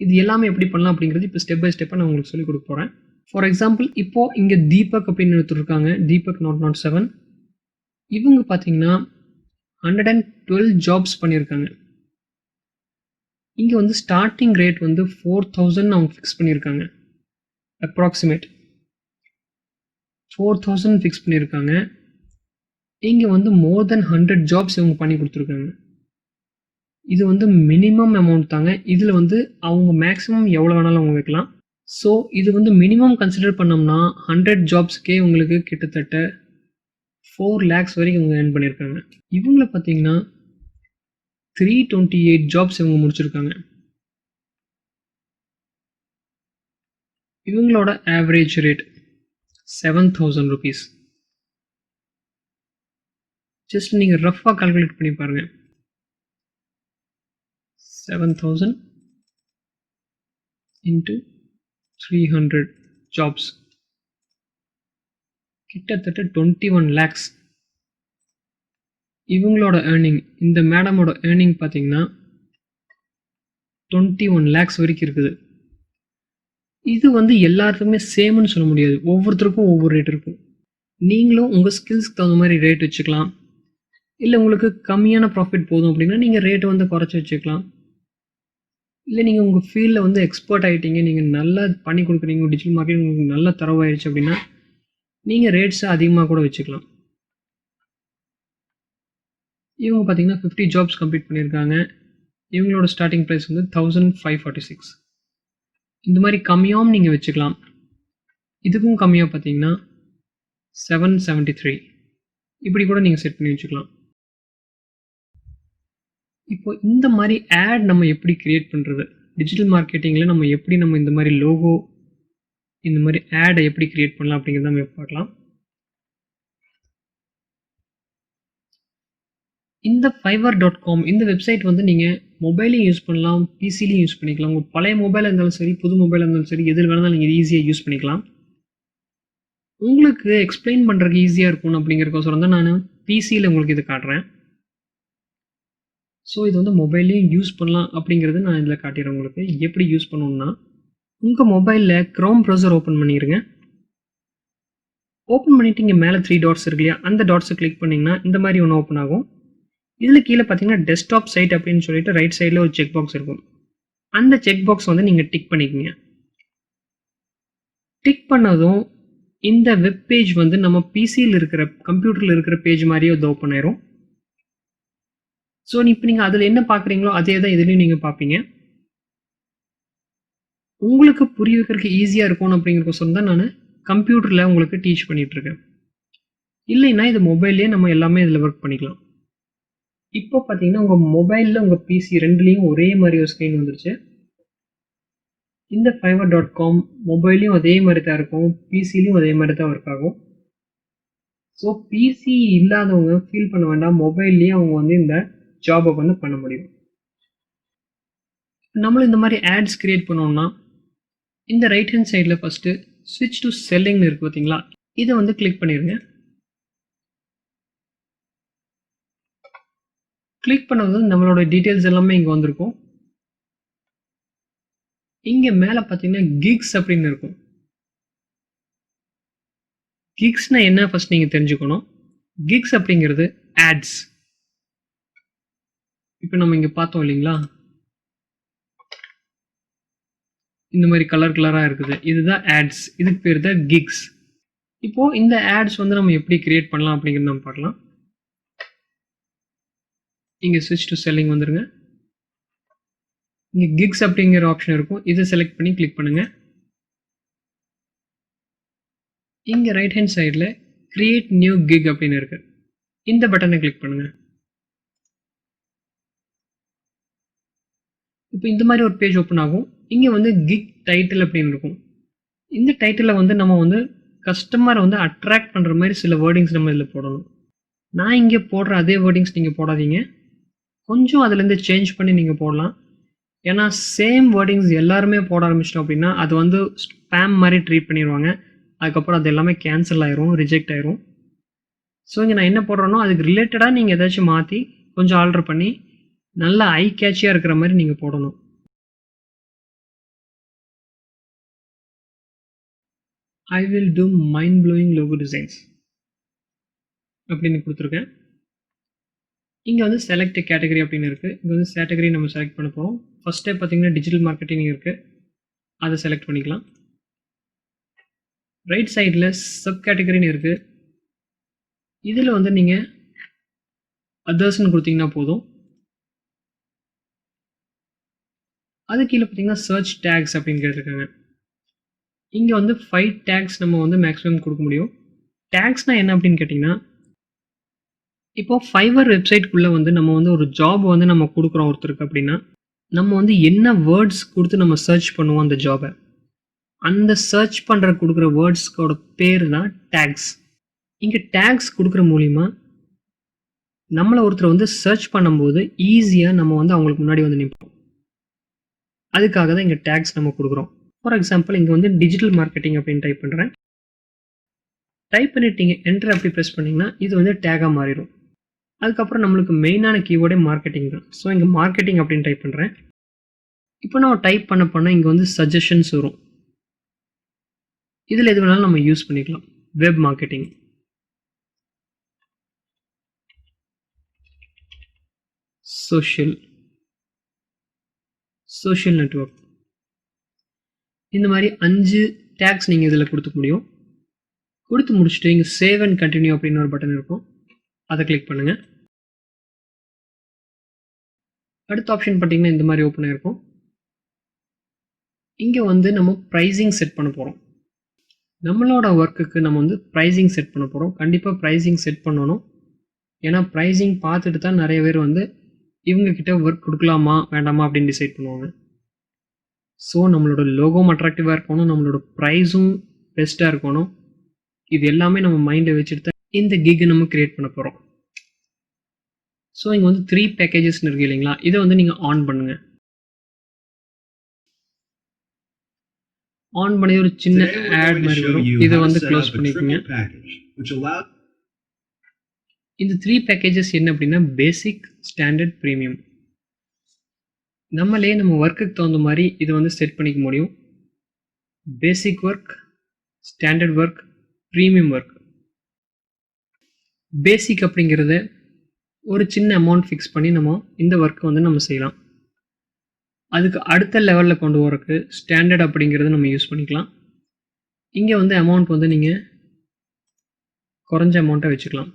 இது எல்லாமே எப்படி பண்ணலாம் அப்படிங்கிறது இப்போ ஸ்டெப் பை ஸ்டெப்பா நான் உங்களுக்கு சொல்லிக் கொடுக்க போறேன். ஃபார் எக்ஸாம்பிள் இப்போ இங்க தீபக் அப்படின்னு ஒருத்தர் இருக்காங்க. தீபக் 007 இவங்க பார்த்தீங்கன்னா 112 ஜாப்ஸ் பண்ணியிருக்காங்க. இங்க வந்து ஸ்டார்டிங் ரேட் வந்து 4000 அவங்க ஃபிக்ஸ் பண்ணியிருக்காங்க. அப்ராக்சிமேட் 4000 ஃபிக்ஸ் பண்ணியிருக்காங்க. இங்க வந்து மோர் தென் 100 ஜாப்ஸ் இவங்க பண்ணி கொடுத்துருக்காங்க. இது வந்து மினிமம் அமௌண்ட் தாங்க. இதுல வந்து அவங்க மேக்ஸிமம் எவ்வளோ வேணாலும் அவங்க வைக்கலாம். ஸோ இது வந்து மினிமம் கன்சிடர் பண்ணோம்னா 100 ஜாப்ஸ்க்கே உங்களுக்கு கிட்டத்தட்ட 4 lakhs வரைக்கும் இவங்க ஏர்ன் பண்ணியிருக்காங்க. இவங்கள பார்த்தீங்கன்னா 328 ஜாப்ஸ் இவங்க முடிச்சிருக்காங்க. இவங்களோட ஆவரேஜ் ரேட் 7000 rupees. ஜஸ்ட் நீங்க ரஃபா கால்குலேட் பண்ணி பாருங்க. 7000 into 300 ஜாப்ஸ் கிட்டத்தட்ட 21 lakhs. இவங்களோட ஏர்னிங் இந்த மேடமோட ஏர்னிங் பார்த்தீங்கன்னா 21 lakhs வரைக்கும் இருக்குது. இது வந்து எல்லாருக்குமே சேம்னு சொல்ல முடியாது. ஒவ்வொருத்தருக்கும் ஒவ்வொரு ரேட் இருக்கும். நீங்களும் உங்க ஸ்கில்ஸ்க்கு தகுந்த மாதிரி ரேட் வச்சுக்கலாம். இல்லை உங்களுக்கு கம்மியான ப்ராஃபிட் போதும் அப்படின்னா நீங்கள் ரேட்டை வந்து குறைச்சி வச்சுக்கலாம். இல்லை நீங்கள் உங்கள் ஃபீல்டில் வந்து எக்ஸ்பர்ட் ஆகிட்டீங்க, நீங்கள் நல்லா பண்ணி கொடுக்குறீங்க, டிஜிட்டல் மார்க்கெட்டிங் உங்களுக்கு நல்லா தரவாயிடுச்சு அப்படின்னா நீங்கள் ரேட்ஸை அதிகமாக கூட வச்சுக்கலாம். இவங்க பார்த்தீங்கன்னா 50 ஜாப்ஸ் கம்ப்ளீட் பண்ணியிருக்காங்க. இவங்களோட ஸ்டார்டிங் ப்ரைஸ் வந்து 1546. இந்த மாதிரி கம்மியாகவும் நீங்கள் வச்சுக்கலாம். இதுக்கும் கம்மியாக பார்த்தீங்கன்னா 773. இப்படி கூட நீங்கள் செட் பண்ணி வச்சுக்கலாம். இப்போ இந்த மாதிரி ஆட் நம்ம எப்படி கிரியேட் பண்ணுறது, டிஜிட்டல் மார்க்கெட்டிங்கில் நம்ம எப்படி நம்ம இந்த மாதிரி லோகோ இந்த மாதிரி ஆடை எப்படி கிரியேட் பண்ணலாம் அப்படிங்கிறத நம்ம பார்க்கலாம். இந்த fiverr.com இந்த வெப்சைட் வந்து நீங்கள் மொபைலையும் யூஸ் பண்ணலாம், பிசிலையும் யூஸ் பண்ணிக்கலாம். உங்கள் பழைய மொபைலாக இருந்தாலும் சரி, புது மொபைலாக இருந்தாலும் சரி, எதில் வேணாலும் நீங்கள் ஈஸியாக யூஸ் பண்ணிக்கலாம். உங்களுக்கு எக்ஸ்பிளைன் பண்ணுறதுக்கு ஈஸியாக இருக்கும் அப்படிங்கிறதுக்கோசரம் தான் நான் பிசியில் உங்களுக்கு இது காட்டுறேன். ஸோ இது வந்து மொபைல்லையும் யூஸ் பண்ணலாம் அப்படிங்கிறது நான் இதில் காட்டிடுறேன். உங்களுக்கு எப்படி யூஸ் பண்ணணும்னா உங்கள் மொபைலில் க்ரோம் ப்ரௌசர் ஓப்பன் பண்ணிடுங்க. ஓப்பன் பண்ணிட்டு இங்கே மேலே 3 டாட்ஸ் இருக்கு இல்லையா, அந்த டாட்ஸை கிளிக் பண்ணிங்கன்னா இந்த மாதிரி ஒன்று ஓப்பன் ஆகும். இதில் கீழே பார்த்தீங்கன்னா டெஸ்க்டாப் சைட் அப்படின்னு சொல்லிட்டு ரைட் சைடில் ஒரு செக் பாக்ஸ் இருக்கும். அந்த செக் பாக்ஸ் வந்து நீங்கள் டிக் பண்ணிக்கோங்க. டிக் பண்ணதும் இந்த வெப் பேஜ் வந்து நம்ம பிசியில் இருக்கிற கம்ப்யூட்டரில் இருக்கிற பேஜ் மாதிரியே அது ஓப்பன் ஆயிரும். ஸோ இப்போ நீங்கள் அதில் என்ன பார்க்குறீங்களோ அதே தான் இதுலேயும் நீங்கள் பார்ப்பீங்க. உங்களுக்கு புரிய வைக்கிறதுக்கு ஈஸியாக இருக்கும் அப்படிங்கிறக்கோசரம் தான் நான் கம்ப்யூட்டரில் உங்களுக்கு டீச் பண்ணிகிட்ருக்கேன். இல்லைன்னா இது மொபைல்லேயே நம்ம எல்லாமே இதில் ஒர்க் பண்ணிக்கலாம். இப்போ பார்த்தீங்கன்னா உங்கள் மொபைலில் உங்கள் பிசி ரெண்டுலேயும் ஒரே மாதிரி ஒரு ஸ்க்ரீன் வந்துருச்சு. இந்த fiverr.com மொபைல்லையும் அதே மாதிரி தான் இருக்கும், பிசிலையும் அதே மாதிரி தான் ஒர்க் ஆகும். ஸோ பிசி இல்லாதவங்க ஃபீல் பண்ண வேண்டாம், மொபைல்லேயே அவங்க வந்து இந்த ஜாபை வந்து பண்ண முடியும். நம்மளும் இந்த மாதிரி ஆட்ஸ் கிரியேட் பண்ணோம்னா இந்த ரைட் ஹேண்ட் சைடில் ஃபஸ்ட்டு ஸ்விட்ச் டு செல்லிங்னு இருக்குது பார்த்தீங்களா, இதை வந்து கிளிக் பண்ணிடுங்க. கிளிக் பண்ணது நம்மளோட டீட்டெயில்ஸ் எல்லாமே இங்கே வந்திருக்கும். இங்கே மேலே பார்த்தீங்கன்னா கிக்ஸ் அப்படின்னு இருக்கும். கிக்ஸ்னா என்ன ஃபர்ஸ்ட் நீங்கள் தெரிஞ்சுக்கணும். கிக்ஸ் அப்படிங்கிறது ஆட்ஸ். இப்போ நம்ம இங்கே பார்த்தோம் இல்லைங்களா, இந்த மாதிரி கலர் கலராக இருக்குது, இதுதான் ஆட்ஸ். இதுக்கு பேர் தான் கிக்ஸ். இப்போது இந்த ஆட்ஸ் வந்து நம்ம எப்படி கிரியேட் பண்ணலாம் அப்படிங்கிறது நம்ம பார்க்கலாம். இங்கே ஸ்விட்ச் டு செல்லிங் வந்துருங்க. இங்கே கிக்ஸ் அப்படிங்கிற ஆப்ஷன் இருக்கும், இதை செலக்ட் பண்ணி கிளிக் பண்ணுங்க. இங்கே ரைட் ஹேண்ட் சைடில் கிரியேட் நியூ கிக் அப்படின்னு இருக்கு, இந்த பட்டனை கிளிக் பண்ணுங்க. இப்போ இந்த மாதிரி ஒரு பேஜ் ஓப்பன் ஆகும். இங்கே வந்து கிக் டைட்டில் அப்படின்னு இருக்கும். இந்த டைட்டிலில் வந்து நம்ம வந்து கஸ்டமரை வந்து அட்ராக்ட் பண்ணுற மாதிரி சில வேர்டிங்ஸ் நம்ம இதில் போடணும். நான் இங்கே போடுற அதே வேர்டிங்ஸ் நீங்கள் போடாதீங்க, கொஞ்சம் அதுலேருந்து சேஞ்ச் பண்ணி நீங்கள் போடலாம். ஏன்னா சேம் வேர்டிங்ஸ் எல்லாருமே போட ஆரம்பிச்சிட்டோம் அப்படின்னா அது வந்து ஸ்பேம் மாதிரி ட்ரீட் பண்ணிடுவாங்க. அதுக்கப்புறம் அது எல்லாமே கேன்சல் ஆயிரும், ரிஜெக்ட் ஆயிரும். ஸோ இங்கே நான் என்ன போடுறேனோ அதுக்கு ரிலேட்டடாக நீங்கள் ஏதாச்சும் மாற்றி கொஞ்சம் ஆல்டர் பண்ணி நல்லா ஐ கேட்சியாக இருக்கிற மாதிரி நீங்கள் போடணும். I will do mind blowing logo designs அப்படின்னு கொடுத்துருக்கேன். இங்கே வந்து செலக்ட் கேட்டகரி அப்படின்னு இருக்குது. இங்கே வந்து கேட்டகரி நம்ம செலக்ட் பண்ண போகிறோம். ஃபர்ஸ்ட் ஸ்டெப் பார்த்தீங்கன்னா டிஜிட்டல் மார்க்கெட்டிங் இருக்குது, அதை செலக்ட் பண்ணிக்கலாம். ரைட் சைடில் சப் கேட்டகரின்னு இருக்குது, இதில் வந்து நீங்கள் அதர்ஸ்ன்னு கொடுத்தீங்கன்னா போதும். அது கீழே பார்த்தீங்கன்னா சர்ச் டேக்ஸ் அப்படின்னு கேட்டிருக்காங்க. இங்கே வந்து 5 டேக்ஸ் நம்ம வந்து மேக்ஸிமம் கொடுக்க முடியும். டேக்ஸ்னால் என்ன அப்படின்னு கேட்டிங்கன்னா, இப்போ ஃபைவர் வெப்சைட்குள்ளே வந்து நம்ம வந்து ஒரு ஜாப் வந்து நம்ம கொடுக்குறோம் ஒருத்தருக்கு அப்படின்னா, நம்ம வந்து என்ன வேர்ட்ஸ் கொடுத்து நம்ம சர்ச் பண்ணுவோம் அந்த ஜாபை, அந்த சர்ச் பண்ணுற கொடுக்குற வேர்ட்ஸ்க்கோட பேர் தான் டேக்ஸ். இங்கே டேக்ஸ் கொடுக்குற மூலிமா நம்மளை ஒருத்தர் வந்து சர்ச் பண்ணும்போது ஈஸியாக நம்ம வந்து அவங்களுக்கு முன்னாடி வந்து நிற்போம். அதுக்காக தான் இங்கே டேக்ஸ் நம்ம கொடுக்குறோம். ஃபார் எக்ஸாம்பிள் இங்கே வந்து டிஜிட்டல் மார்க்கெட்டிங் அப்படின்னு டைப் பண்ணுறேன். டைப் பண்ணிட்டு நீங்கள் என்டர் அப்படி ப்ரெஸ் பண்ணிங்கன்னா இது வந்து டேகாக மாறிடும். அதுக்கப்புறம் நம்மளுக்கு மெயினான கீவேர்டே மார்க்கெட்டிங் தான். ஸோ இங்கே மார்க்கெட்டிங் அப்படின்னு டைப் பண்ணுறேன். இப்போ நம்ம டைப் பண்ண இங்கே வந்து சஜஷன்ஸ் வரும். இதில் எது வேணாலும் நம்ம யூஸ் பண்ணிக்கலாம். வெப் மார்க்கெட்டிங், சோஷியல் நெட்வொர்க், இந்த மாதிரி 5 டேக்ஸ் நீங்கள் இதில் கொடுத்துக்க முடியும். கொடுத்து முடிச்சுட்டு இங்கே சேவ் அண்ட் கண்டினியூ அப்படின்னு ஒரு பட்டன் இருக்கும், அதை கிளிக் பண்ணுங்கள். அடுத்த ஆப்ஷன் பார்த்தீங்கன்னா இந்த மாதிரி ஓப்பன் ஆகிருக்கும். இங்கே வந்து நம்ம ப்ரைஸிங் செட் பண்ண போகிறோம். நம்மளோட ஒர்க்குக்கு நம்ம வந்து ப்ரைஸிங் செட் பண்ண போகிறோம். கண்டிப்பாக ப்ரைஸிங் செட் பண்ணணும். ஏன்னா ப்ரைஸிங் பார்த்துட்டு தான் நிறைய பேர் வந்து இவங்கக்கிட்ட ஒர்க் கொடுக்கலாமா வேண்டாமா அப்படின்னு டிசைட் பண்ணுவாங்க. ஸோ நம்மளோட லோகோவும் அட்ராக்டிவாக இருக்கணும், நம்மளோட ப்ரைஸும் பெஸ்ட்டாக இருக்கணும். இது எல்லாமே நம்ம மைண்டில் வச்சுட்டு தான் இந்த கிக்கை நம்ம க்ரியேட் பண்ண போகிறோம். ஸோ இங்கே வந்து 3 பேக்கேஜஸ்ன்னு இருக்கு இல்லைங்களா, இதை வந்து நீங்கள் ஆன் பண்ணுங்கள். ஆன் பண்ணி ஒரு சின்ன ஆட் மாதிரி வரும், இதை வந்து க்ளோஸ் பண்ணிக்கோங்க. இந்த 3 பேக்கேஜஸ் என்ன அப்படின்னா பேசிக், ஸ்டாண்டர்ட், ப்ரீமியம். நம்மளே நம்ம ஒர்க்குக்கு தகுந்த மாதிரி இதை வந்து செட் பண்ணிக்க முடியும். Basic work, standard work, premium work. Basic அப்படிங்கிறத ஒரு சின்ன அமௌண்ட் ஃபிக்ஸ் பண்ணி நம்ம இந்த ஒர்க்கை வந்து நம்ம செய்யலாம். அதுக்கு அடுத்த லெவலில் கொண்டு வரக்கு ஸ்டாண்டர்ட் அப்படிங்கிறத நம்ம யூஸ் பண்ணிக்கலாம். இங்கே வந்து அமௌண்ட் வந்து நீங்கள் குறைஞ்ச அமௌண்ட்டை வச்சுக்கலாம்.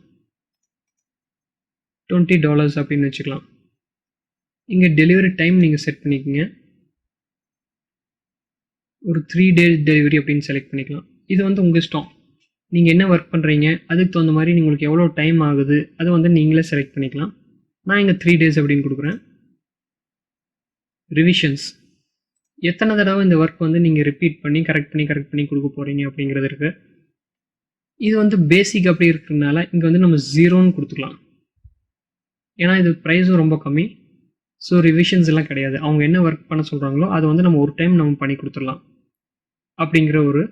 $20 அப்படின்னு வச்சுக்கலாம். இங்கே டெலிவரி டைம் நீங்கள் செட் பண்ணிக்கோங்க. ஒரு 3 days டெலிவரி அப்படின்னு செலக்ட் பண்ணிக்கலாம். இது வந்து உங்கள் இஷ்டம். நீங்கள் என்ன ஒர்க் பண்ணுறீங்க, அதுக்கு தகுந்த மாதிரி உங்களுக்கு எவ்வளோ டைம் ஆகுது அதை வந்து நீங்களே செலக்ட் பண்ணிக்கலாம். நான் இங்கே 3 days அப்படின்னு கொடுக்குறேன். ரிவிஷன்ஸ் எத்தனை தடவை இந்த ஒர்க் வந்து நீங்கள் ரிப்பீட் பண்ணி கரெக்ட் பண்ணி கொடுக்க போகிறீங்க அப்படிங்கிறது இருக்குது. இது வந்து பேசிக் அப்படி இருக்கிறதுனால இங்கே வந்து நம்ம 0ன்னு கொடுத்துக்கலாம். ஏன்னா இது ப்ரைஸும் ரொம்ப கம்மி. ஸோ ரிவிஷன்ஸ் எல்லாம் கிடையாது. அவங்க என்ன ஒர்க் பண்ண சொல்கிறாங்களோ அதை வந்து நம்ம ஒரு டைம் நம்ம பண்ணி கொடுத்துடலாம் அப்படிங்கிற ஒரு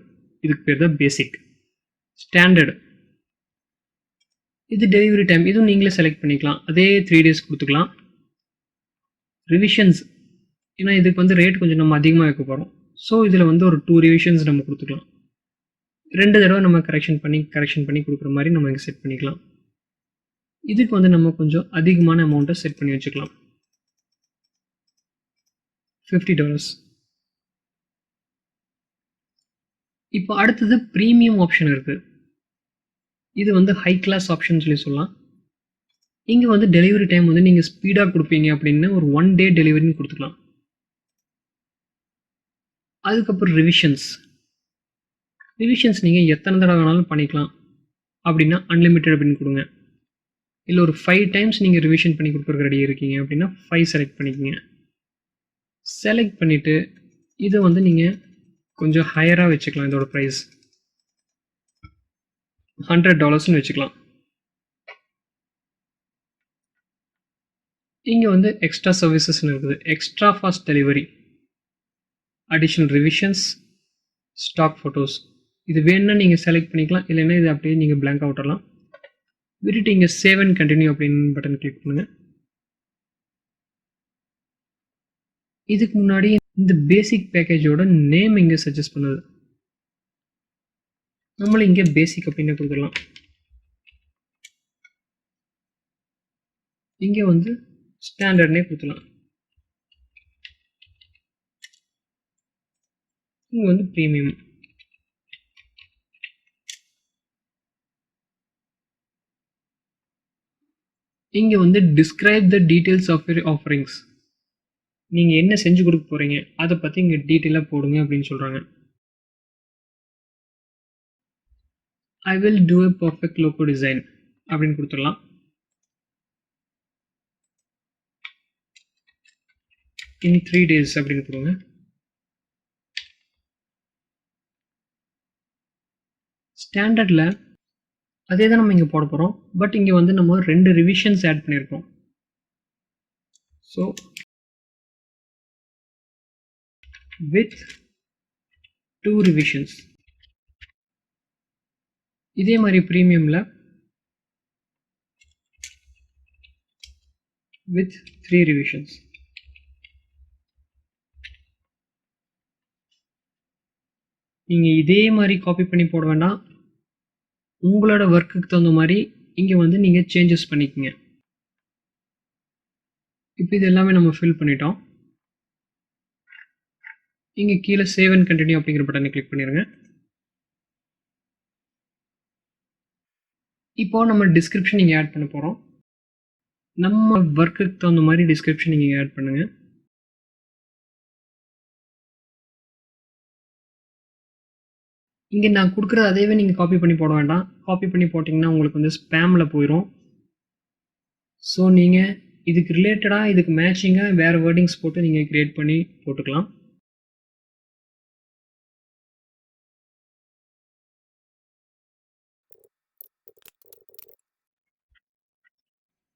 இதுக்கு பேர் தான் பேசிக். ஸ்டாண்டர்ட் இது டெலிவரி டைம், இதுவும் நீங்களே செலக்ட் பண்ணிக்கலாம். அதே 3 days கொடுத்துக்கலாம். ரிவிஷன்ஸ் ஏன்னா இதுக்கு வந்து ரேட் கொஞ்சம் நம்ம அதிகமாக வைக்க போகிறோம். ஸோ இதில் வந்து ஒரு 2 ரிவிஷன்ஸ் நம்ம கொடுத்துக்கலாம். 2 தடவை நம்ம கரெக்ஷன் பண்ணி கொடுக்குற மாதிரி நம்ம இங்கே செட் பண்ணிக்கலாம். இதுக்கு வந்து நம்ம கொஞ்சம் அதிகமான அமௌண்ட்டை செட் பண்ணி வச்சுக்கலாம். $50. இப்போ அடுத்தது ப்ரீமியம் ஆப்ஷன் இருக்குது. இது வந்து ஹை கிளாஸ் ஆப்ஷன் சொல்லலாம். இங்கே வந்து டெலிவரி டைம் வந்து நீங்கள் ஸ்பீடாக கொடுப்பீங்க அப்படின்னா ஒரு 1 day டெலிவரின்னு கொடுத்துக்கலாம். அதுக்கப்புறம் ரிவிஷன்ஸ் நீங்கள் எத்தனை தடவை வேணாலும் பண்ணிக்கலாம். அப்படின்னா அன்லிமிட்டட் அப்படின்னு கொடுங்க. இல்லை ஒரு 5 times நீங்கள் ரிவிஷன் பண்ணி கொடுக்குறதுக்கு ரெடி இருக்கீங்க அப்படின்னா 5 செலக்ட் பண்ணிக்கோங்க. செலக்ட் பண்ணிவிட்டு இதை வந்து நீங்கள் கொஞ்சம் ஹையராக வச்சுக்கலாம். இதோட ப்ரைஸ் $100ன்னு வச்சுக்கலாம். இங்கே வந்து எக்ஸ்ட்ரா சர்வீசஸ்ன்னு இருக்குது. Extra fast delivery, additional revisions, stock photos. இது வேணும்னா நீங்கள் செலக்ட் பண்ணிக்கலாம். இல்லைன்னா இது அப்படியே நீங்கள் பிளாங்காக விட்டுறலாம். விட்டுட்டு இங்கே சேவ் அண்ட் கண்டினியூ அப்படின்னு பட்டன் கிளிக் பண்ணுங்கள். இதுக்கு முன்னாடி இந்த பேசிக் பேக்கேஜோட நேம் இங்கே சஜஸ்ட் பண்ணுது. நம்மளும் இங்கே பேசிக் அப்படின்னு கொடுத்துடலாம். இங்கே வந்து ஸ்டாண்டர்ட்னே கொடுத்துடலாம். இங்கே வந்து ப்ரீமியம். இங்கே வந்து describe the details of your offerings. நீங்கள் என்ன செஞ்சு கொடுக்க போகிறீங்க அதை பற்றி இங்கே டீட்டெயிலாக போடுங்க அப்படின்னு சொல்கிறாங்க. I will do a perfect logo design அப்படின்னு கொடுத்துடலாம். இன் 3 days அப்படின்னு கொடுங்க. ஸ்டாண்டர்டில் அதே தான் நம்ம இங்கே போட போகிறோம். பட் இங்கே வந்து நம்ம 2 ரிவிஷன்ஸ் ஆட் பண்ணியிருக்கோம். So with 2 revisions. இதே மாதிரி ப்ரீமியமில் with 3 revisions. நீங்கள் இதே மாதிரி காப்பி பண்ணி போட வேண்டாம். உங்களோட ஒர்க்குக்கு தகுந்த மாதிரி இங்கே வந்து நீங்கள் சேஞ்சஸ் பண்ணிக்கோங்க. இப்போ இது எல்லாமே நம்ம ஃபில் பண்ணிட்டோம். இங்கே கீழே சேவ் அண்ட் கண்டினியூ அப்படிங்கிற பட்டனை கிளிக் பண்ணிடுங்க. இப்போ நம்ம டிஸ்கிரிப்ஷன் இங்கே ஆட் பண்ண போகிறோம். நம்ம ஒர்க்குக்கு தகுந்த மாதிரி டிஸ்கிரிப்ஷன் நீங்கள் ஆட் பண்ணுங்கள். இங்கே நான் கொடுக்குறது அதையவே நீங்கள் காப்பி பண்ணி போட வேண்டாம். காப்பி பண்ணி போட்டிங்கன்னா உங்களுக்கு வந்து ஸ்பேமில் போயிடும். ஸோ நீங்கள் இதுக்கு ரிலேட்டடாக இதுக்கு மேட்சிங்காக வேறு வேர்டிங்ஸ் போட்டு நீங்கள் க்ரியேட் பண்ணி போட்டுக்கலாம்.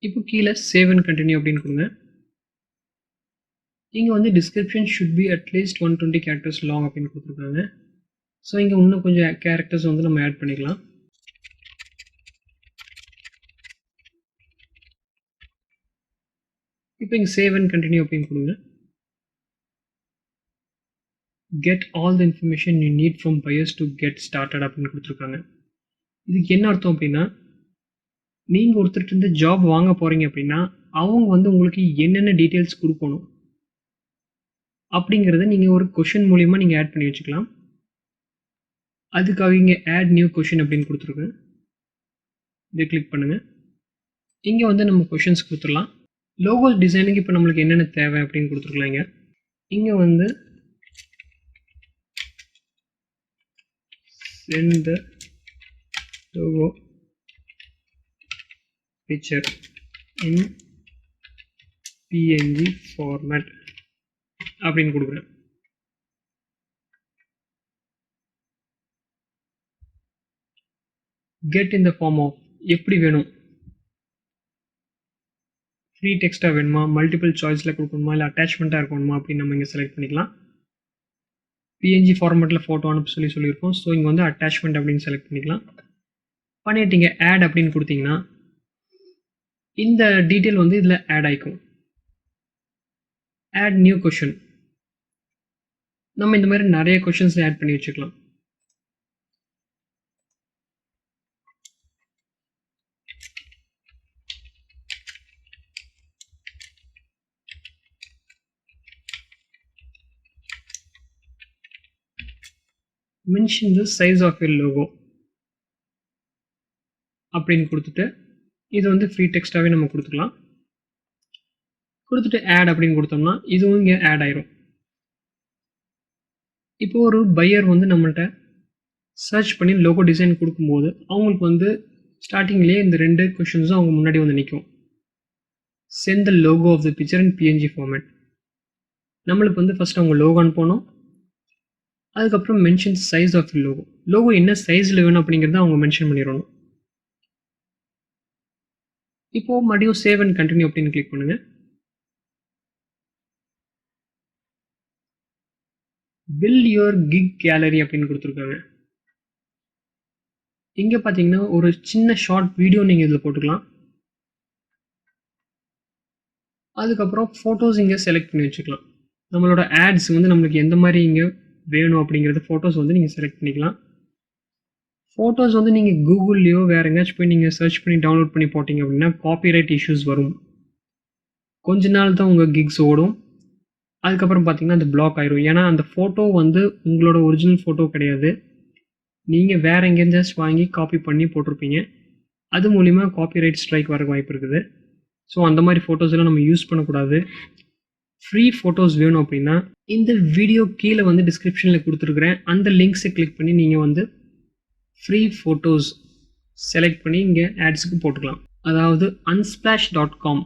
இப்போ கீழே சேவ் அண்ட் கண்டினியூ அப்படின்னு கொடுங்க. இங்கே வந்து description should be at least 120 characters long அப்படின்னு கொடுத்துருக்காங்க. ஸோ இங்கே இன்னும் கொஞ்சம் கேரக்டர்ஸ் வந்து நம்ம ஆட் பண்ணிக்கலாம். இப்போ இங்கே சேவ் அண்ட் கண்டினியூ அப்படின்னு கொடுங்க. Get all the information you need from buyers to get started அப்படின்னு கொடுத்துருக்காங்க. இதுக்கு என்ன அர்த்தம் அப்படின்னா நீங்க ஒருத்தர்கிட்ட ஜாப் வாங்க போறீங்க அப்படின்னா, அவங்க வந்து உங்களுக்கு என்னென்ன டீட்டெயில்ஸ் குடுக்கணும் அப்படிங்கிறத நீங்க ஒரு கொஸ்டின் மூலியமா நீங்க ஆட் பண்ணி வச்சுக்கலாம். அதுக்காக இங்க ஆட் நியூ கொஸ்டின் அப்படின்னு குடுத்துருக்கேன். இத கிளிக் பண்ணுங்க. இங்க வந்து நம்ம கொஸ்டின்ஸ் குடுத்துறலாம். லோகோ டிசைனுக்கு இப்ப நம்மளுக்கு என்னென்ன தேவை அப்படின்னு குடுத்துருக்கலாம் இங்க. இங்க வந்து send the logo picture in PNG format அப்படின்னு கொடுக்குறேன். get in the form of எப்படி வேணும், ஃப்ரீ டெக்ஸ்டா வேணுமா, மல்டிபிள் சாய்ஸ்ல கொடுக்கணுமா, இல்லை அட்டாச்மெண்ட்டாக இருக்கணுமா அப்படின்னு நம்ம இங்கே செலக்ட் பண்ணிக்கலாம். பிஎன்ஜி ஃபார்மேட்டில் ஃபோட்டோ அனுப்ப சொல்லியிருக்கோம். ஸோ இங்கே வந்து அட்டாச்மெண்ட் அப்படின்னு செலக்ட் பண்ணிக்கலாம். பண்ணிட்டு இங்கே ஆட் அப்படின்னு கொடுத்தீங்கன்னா இந்த டீட்டெயில் வந்து இதில் ஆட் ஆகிக்கும். ஆட் நியூ கொஷின், நம்ம இந்த மாதிரி நிறைய கொஷின்ஸ் ஆட் பண்ணி வச்சுக்கலாம். mention the size of your logo அப்படின்னு கொடுத்துட்டு இது வந்து ஃப்ரீ டெக்ஸ்டாகவே நம்ம கொடுத்துக்கலாம். கொடுத்துட்டு ஆட் அப்படின்னு கொடுத்தோம்னா இதுவும் இங்கே ஆட் ஆயிரும். இப்போ ஒரு பையர் வந்து நம்மள்ட்ட சர்ச் பண்ணி லோகோ டிசைன் கொடுக்கும்போது அவங்களுக்கு வந்து ஸ்டார்டிங்லேயே இந்த 2 கொஷின்ஸும் அவங்க முன்னாடி வந்து நிற்கும். Send the logo of the picture in PNG format. நம்மளுக்கு வந்து ஃபர்ஸ்ட் அவங்க லோகோ அனுப்பணும். அதுக்கப்புறம் mention size of the logo. Logo என்ன சைஸில் வேணும் அப்படிங்கிறத அவங்க மென்ஷன் பண்ணிடணும். இப்போ மறுபடியும் சேவ் அண்ட் கண்டினியூ அப்படின்னு கிளிக் பண்ணுங்க. பில்ட் யுவர் கிக் கேலரி அப்படின்னு கொடுத்துருக்காங்க. இங்க பாத்தீங்கன்னா ஒரு சின்ன ஷார்ட் வீடியோ நீங்க இதுல போட்டுக்கலாம். அதுக்கப்புறம் போட்டோஸ் இங்க செலக்ட் பண்ணி வச்சுக்கலாம். நம்மளோட ஆட்ஸ் வந்து நம்மளுக்கு எந்த மாதிரி இங்க வேணும் அப்படிங்கிறது போட்டோஸ் வந்து நீங்க செலக்ட் பண்ணிக்கலாம். போட்டோஸ் வந்து நீங்க கூகுள்லயோ வேற எங்கேயாச்சும் போய் நீங்க சர்ச் பண்ணி டவுன்லோட் பண்ணி போட்டீங்க அப்படின்னா காப்பிரைட் இஷ்யூஸ் வரும். கொஞ்ச நாள் தான் உங்க கிக்ஸ் ஓடும். அதுக்கப்புறம் பார்த்தீங்கன்னா அது பிளாக் ஆயிரும். ஏன்னா அந்த ஃபோட்டோ வந்து உங்களோட ஒரிஜினல் ஃபோட்டோ கிடையாது. நீங்கள் வேற எங்கேயாச்சும் வாங்கி காப்பி பண்ணி போட்டிருப்பீங்க. அது மூலிமா காப்பிரைட் ஸ்ட்ரைக் வர வாய்ப்பு இருக்குது. ஸோ அந்த மாதிரி ஃபோட்டோஸ் எல்லாம் நம்ம யூஸ் பண்ணக்கூடாது. ஃப்ரீ ஃபோட்டோஸ் வேணும் அப்படின்னா இந்த வீடியோ கீழே வந்து டிஸ்கிரிப்ஷனில் கொடுத்துருக்குறேன். அந்த லிங்க்ஸை கிளிக் பண்ணி நீங்கள் வந்து ஃப்ரீ ஃபோட்டோஸ் செலக்ட் பண்ணி இங்கே ஆட்ஸுக்கு போட்டுக்கலாம். அதாவது unsplash.com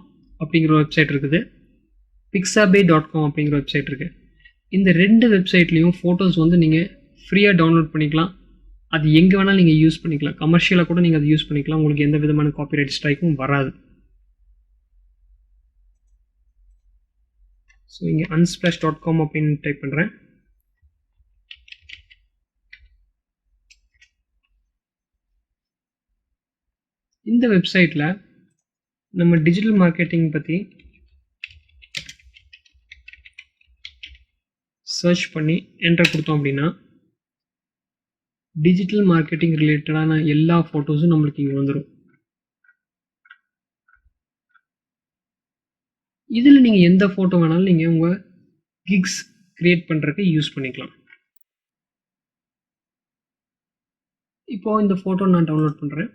அப்படிங்கிற வெப்சைட் இருக்குது, pixabay.com அப்படிங்கிற வெப்சைட் இருக்குது. இந்த 2 வெப்சைட்லேயும் ஃபோட்டோஸ் வந்து நீங்கள் ஃப்ரீயாக டவுன்லோட் பண்ணிக்கலாம். அது எங்கே வேணாலும் நீங்கள் யூஸ் பண்ணிக்கலாம். கமர்ஷியலாக கூட நீங்கள் அதை யூஸ் பண்ணிக்கலாம். உங்களுக்கு எந்த விதமான காப்பிரைட் ஸ்ட்ரைக்கும் வராது. ஸோ இங்கே unsplash.com அப்படின்னு டைப் பண்ணுறேன். இந்த வெப்சைட்டில் நம்ம டிஜிட்டல் மார்க்கெட்டிங் பற்றி சர்ச் பண்ணி என்டர் கொடுத்தோம் அப்படின்னா டிஜிட்டல் மார்க்கெட்டிங் ரிலேட்டடான எல்லா ஃபோட்டோஸும் நம்மளுக்கு இங்கே வந்துடும். இதில் நீங்கள் எந்த ஃபோட்டோ வேணாலும் நீங்கள் உங்கள் கிக்ஸ் கிரியேட் பண்ணுறதுக்கு யூஸ் பண்ணிக்கலாம். இப்போ இந்த ஃபோட்டோ நான் டவுன்லோட் பண்ணுறேன்.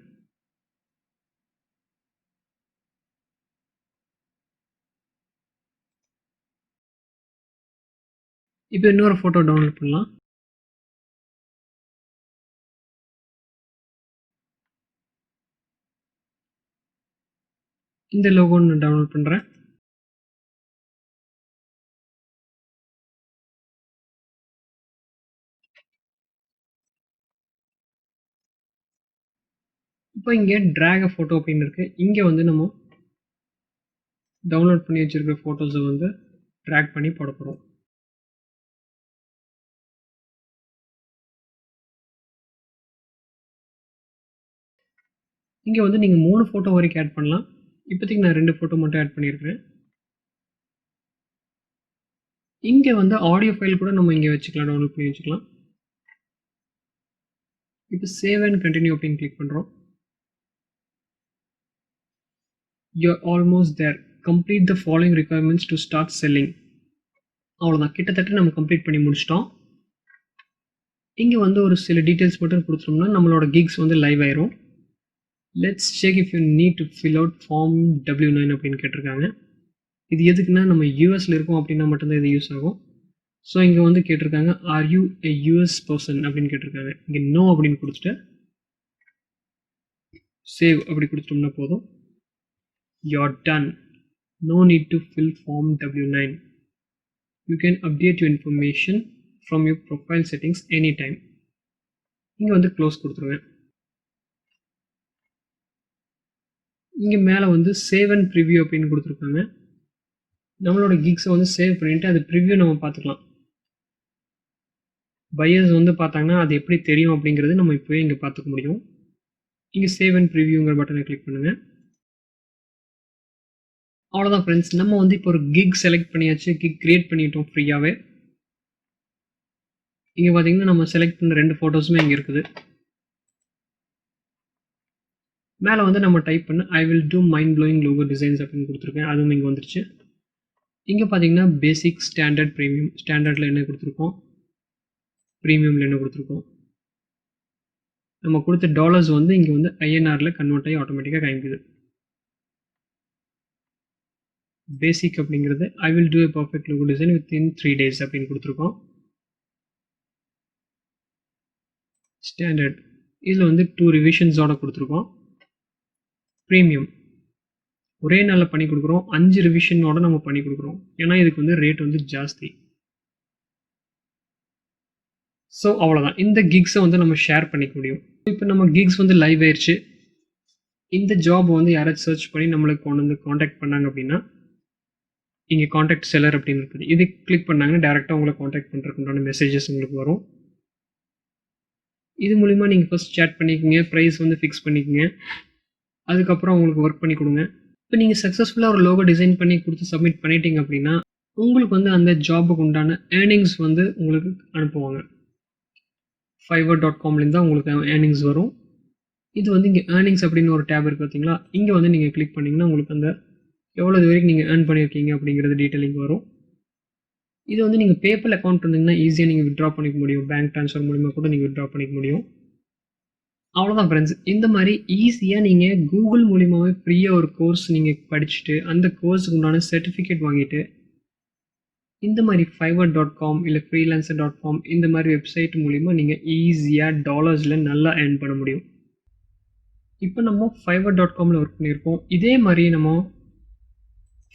இப்போ இன்னொரு ஃபோட்டோ டவுன்லோட் பண்ணலாம். இந்த லோகோ நான் டவுன்லோட் பண்ணுறேன். இப்போ இங்கே ட்ராக் அ ஃபோட்டோ அப்படின்னு இருக்குது. இங்கே வந்து நம்ம டவுன்லோட் பண்ணி வச்சுருக்க ஃபோட்டோஸை வந்து ட்ராக் பண்ணி போட போகிறோம். இங்கே வந்து நீங்கள் 3 ஃபோட்டோ வரைக்கும் ஆட் பண்ணலாம். இப்போதைக்கு நான் 2 ஃபோட்டோ மட்டும் ஆட் பண்ணியிருக்கிறேன். இங்கே வந்து ஆடியோ ஃபைல் கூட நம்ம இங்கே வச்சுக்கலாம், டவுன்லோட் பண்ணி வச்சுக்கலாம். இப்போ சேவ் அண்ட் கண்டினியூ அப்படின்னு கிளிக் பண்ணுறோம். you're almost there. Complete the following requirements to start selling. அவ்வளோதான், கிட்டத்தட்ட நம்ம கம்ப்ளீட் பண்ணி முடிச்சிட்டோம். இங்கே வந்து ஒரு சில டீட்டெயில்ஸ் மட்டும் கொடுத்துட்டோம்னா நம்மளோட கிக்ஸ் வந்து லைவ் ஆயிரும். Let's check if you need to fill out form W9 அப்படின்னு கேட்டிருக்காங்க. இது எதுக்குன்னா நம்ம யூஎஸில் இருக்கோம் அப்படின்னா மட்டும்தான் இது யூஸ் ஆகும். ஸோ இங்கே வந்து கேட்டிருக்காங்க are you a US person அப்படின்னு கேட்டிருக்காங்க. இங்கே நோ அப்படின்னு கொடுத்துட்டு சேவ் அப்படி கொடுத்துட்டோம்னா போதும். you're done. No need to fill form W9. You can update your information from your profile settings anytime. இங்கே வந்து க்ளோஸ் கொடுத்துருவேன். இங்கே மேலே வந்து சேவ் அண்ட் ப்ரிவ்யூ அப்படின்னு கொடுத்துருக்காங்க. நம்மளோட கிக்ஸை வந்து சேவ் பண்ணிவிட்டு அது ப்ரிவ்யூ நம்ம பார்த்துக்கலாம். பையர்ஸ் வந்து பார்த்தாங்கன்னா அது எப்படி தெரியும் அப்படிங்கிறது நம்ம இப்போவே இங்கே பார்த்துக்க முடியும். இங்கே சேவ் அண்ட் ப்ரிவ்யூங்கிற பட்டனை கிளிக் பண்ணுங்கள். அவ்வளோதான் ஃப்ரெண்ட்ஸ், நம்ம வந்து இப்போ ஒரு கிக் செலக்ட் பண்ணியாச்சு, கிக் கிரியேட் பண்ணிட்டோம் ஃப்ரீயாகவே. இங்கே பார்த்தீங்கன்னா நம்ம செலக்ட் பண்ண 2 ஃபோட்டோஸுமே இங்கே இருக்குது. மேலே வந்து நம்ம டைப் பண்ண I will do mind blowing logo designs அப்படின்னு கொடுத்துருக்கேன், அதுவும் இங்கே வந்துருச்சு. இங்கே பார்த்தீங்கன்னா பேசிக், ஸ்டாண்டர்ட், ப்ரீமியம். ஸ்டாண்டர்டில் என்ன கொடுத்துருக்கோம், ப்ரீமியமில் என்ன கொடுத்துருக்கோம். நம்ம கொடுத்த டாலர்ஸ் வந்து இங்கே வந்து ஐஎன்ஆரில் கன்வெர்ட் ஆகி ஆட்டோமேட்டிக்காக காமிக்குது. பேசிக் அப்படிங்கிறது I will do a perfect logo design within 3 days அப்படின்னு கொடுத்துருக்கோம். ஸ்டாண்டர்ட் இதில் வந்து 2 ரிவிஷன்ஸோட கொடுத்துருக்கோம். ப்ரீமியம் ஒரே நாளில் பண்ணி கொடுக்குறோம், 5 ரிவிஷனோட நம்ம பண்ணி கொடுக்குறோம், ஏன்னா இதுக்கு வந்து ரேட் வந்து ஜாஸ்தி. ஸோ அவ்வளோதான், இந்த கிக்ஸை வந்து நம்ம ஷேர் பண்ணிக்க முடியும். இப்போ நம்ம கிக்ஸ் வந்து லைவ் ஆயிடுச்சு. இந்த ஜாப் வந்து யாராச்சும் சர்ச் பண்ணி நம்மளுக்கு கொண்டு வந்து காண்டாக்ட் பண்ணாங்க அப்படின்னா இங்கே காண்டாக்ட் செல்லர் அப்படின்னு இருக்குது. இது கிளிக் பண்ணாங்கன்னா டேரெக்டாக உங்களை காண்டாக்ட் பண்ணுறதுக்கு உண்டான மெசேஜஸ் உங்களுக்கு வரும். இது மூலிமா நீங்கள் ஃபஸ்ட் சேட் பண்ணிக்கோங்க, ப்ரைஸ் வந்து ஃபிக்ஸ் பண்ணிக்கோங்க, அதுக்கப்புறம் உங்களுக்கு ஒர்க் பண்ணி கொடுங்க. இப்போ நீங்கள் சக்ஸஸ்ஃபுல்லாக ஒரு லோகோ டிசைன் பண்ணி கொடுத்து சப்மிட் பண்ணிட்டீங்க அப்படின்னா உங்களுக்கு வந்து அந்த ஜாபுக்கு உண்டான ஏர்னிங்ஸ் வந்து உங்களுக்கு அனுப்புவாங்க. fiverr.comலேருந்து தான் உங்களுக்கு ஏர்னிங்ஸ் வரும். இது வந்து இங்கே ஏர்னிங்ஸ் அப்படின்னு ஒரு டேப் இருக்குது பார்த்தீங்களா, இங்கே வந்து நீங்கள் கிளிக் பண்ணிங்கன்னா உங்களுக்கு அந்த எவ்வளோ இது வரைக்கும் நீங்கள் ஏர்ன் பண்ணியிருக்கீங்க அப்படிங்கிறது டீட்டெயிலிங் வரும். இது வந்து நீங்கள் பேப்பல் அக்கௌண்ட் இருந்தீங்கன்னா ஈஸியாக நீங்கள் வித்ட்ரா பண்ணிக்க முடியும், பேங்க் ட்ரான்ஸ்ஃபர் மூலிமா கூட நீங்கள் வித்ட்ரா பண்ணிக்க முடியும். அவ்வளோதான் ஃப்ரெண்ட்ஸ், இந்த மாதிரி ஈஸியாக நீங்கள் கூகுள் மூலிமாவே ஃப்ரீயாக ஒரு கோர்ஸ் நீங்கள் படிச்சுட்டு அந்த கோர்ஸுக்கு உண்டான சர்டிஃபிகேட் வாங்கிட்டு இந்த மாதிரி fiverr.com இல்லை freelancer.com இந்த மாதிரி வெப்சைட் மூலிமா நீங்கள் ஈஸியாக டாலர்ஸில் நல்லா ஏர்ன் பண்ண முடியும். இப்போ நம்ம fiverr.comல ஒர்க் பண்ணியிருக்கோம். இதே மாதிரி நம்ம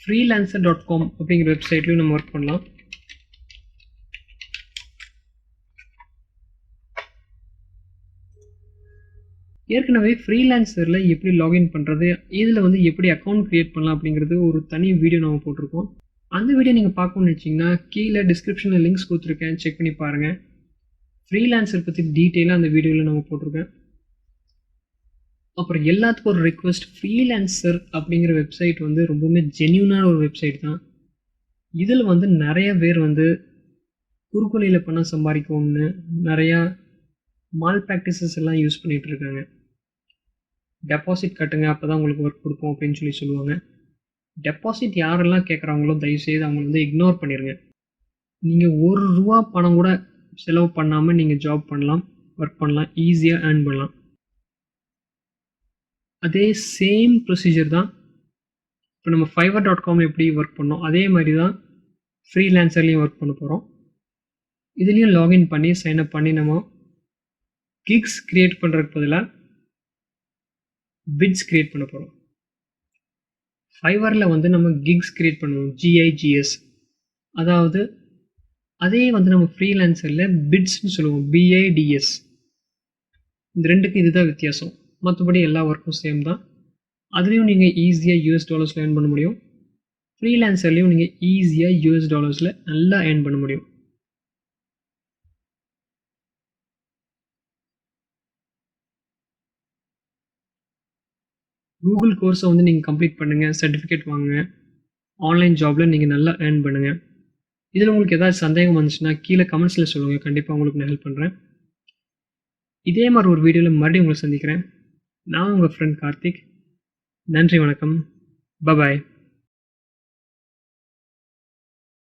freelancer.com அப்படிங்கிற வெப்சைட்லையும் நம்ம ஒர்க் பண்ணலாம். ஏற்கனவே ஃப்ரீலான்சரில் எப்படி லாகின் பண்ணுறது, இதில் வந்து எப்படி அக்கௌண்ட் க்ரியேட் பண்ணலாம் அப்படிங்கிறது ஒரு தனி வீடியோ நம்ம போட்டிருக்கோம். அந்த வீடியோ நீங்கள் பார்க்கணும்னு நினச்சிங்கன்னா கீழே டிஸ்கிரிப்ஷனில் லிங்க்ஸ் கொடுத்துருக்கேன், செக் பண்ணி பாருங்கள். ஃப்ரீலான்சர் பற்றி டீட்டெயிலாக அந்த வீடியோவில் நம்ம போட்டிருக்கேன். அப்புறம் எல்லாத்துக்கும் ஒரு ரெக்வஸ்ட், ஃப்ரீலான்சர் அப்படிங்கிற வெப்சைட் வந்து ரொம்பவுமே ஜென்யூனான ஒரு வெப்சைட் தான். இதில் வந்து நிறைய பேர் வந்து குறுக்கொலையில் பணம் சம்பாதிக்கணும்னு நிறையா மால் ப்ராக்டிசஸ் எல்லாம் யூஸ் பண்ணிகிட்டு இருக்காங்க. டெபாசிட் கட்டுங்க அப்போ தான் உங்களுக்கு ஒர்க் கொடுப்போம் அப்படின்னு சொல்லுவாங்க. டெபாசிட் யாரெல்லாம் கேட்குறாங்களோ தயவுசெய்து அவங்கள வந்து இக்னோர் பண்ணிடுங்க. நீங்கள் ₹1 பணம் கூட செலவு பண்ணாமல் நீங்கள் ஜாப் பண்ணலாம், ஒர்க் பண்ணலாம், ஈஸியாக ஏர்ன் பண்ணலாம். அதே சேம் ப்ரொசீஜர் தான் இப்போ நம்ம fiverr.com எப்படி ஒர்க் பண்ணோம் அதே மாதிரி தான் ஃப்ரீலான்சர்லேயும் ஒர்க் பண்ண போகிறோம். இதுலேயும் லாகின் பண்ணி சைன்அப் பண்ணி நம்ம கிக்ஸ் கிரியேட் பண்ணுறதுக்கு பதிலாக பிட்ஸ் கிரியேட் பண்ண போகிறோம். ஃபைவரில் வந்து நம்ம கிக்ஸ் கிரியேட் பண்ணுவோம், GIGS. அதாவது அதே வந்து நம்ம ஃப்ரீலான்சரில் பிட்ஸ்ன்னு சொல்லுவோம், BIDS. இந்த ரெண்டுக்கு இதுதான் வித்தியாசம், மற்றபடி எல்லா ஒர்க்கும் சேம் தான். அதுலேயும் நீங்கள் ஈஸியாக $டாலர்ஸில் ஏர்ன் பண்ண முடியும், ஃப்ரீலான்சர்லேயும் நீங்கள் ஈஸியாக $டாலர்ஸில் நல்லா ஏர்ன் பண்ண முடியும். கூகுள் கோர்ஸை வந்து நீங்கள் கம்ப்ளீட் பண்ணுங்கள், சர்டிஃபிகேட் வாங்குங்க, ஆன்லைன் ஜாபில் நீங்கள் நல்லா ஏர்ன் பண்ணுங்கள். இதில் உங்களுக்கு ஏதாவது சந்தேகம் வந்துச்சுன்னா கீழே கமெண்ட்ஸில் சொல்லுங்கள், கண்டிப்பாக உங்களுக்கு நான் ஹெல்ப் பண்ணுறேன். இதே மாதிரி ஒரு வீடியோவில் மறுபடியும் உங்களை சந்திக்கிறேன். நான் உங்கள் ஃப்ரெண்ட் கார்த்திக். நன்றி, வணக்கம். பாய்.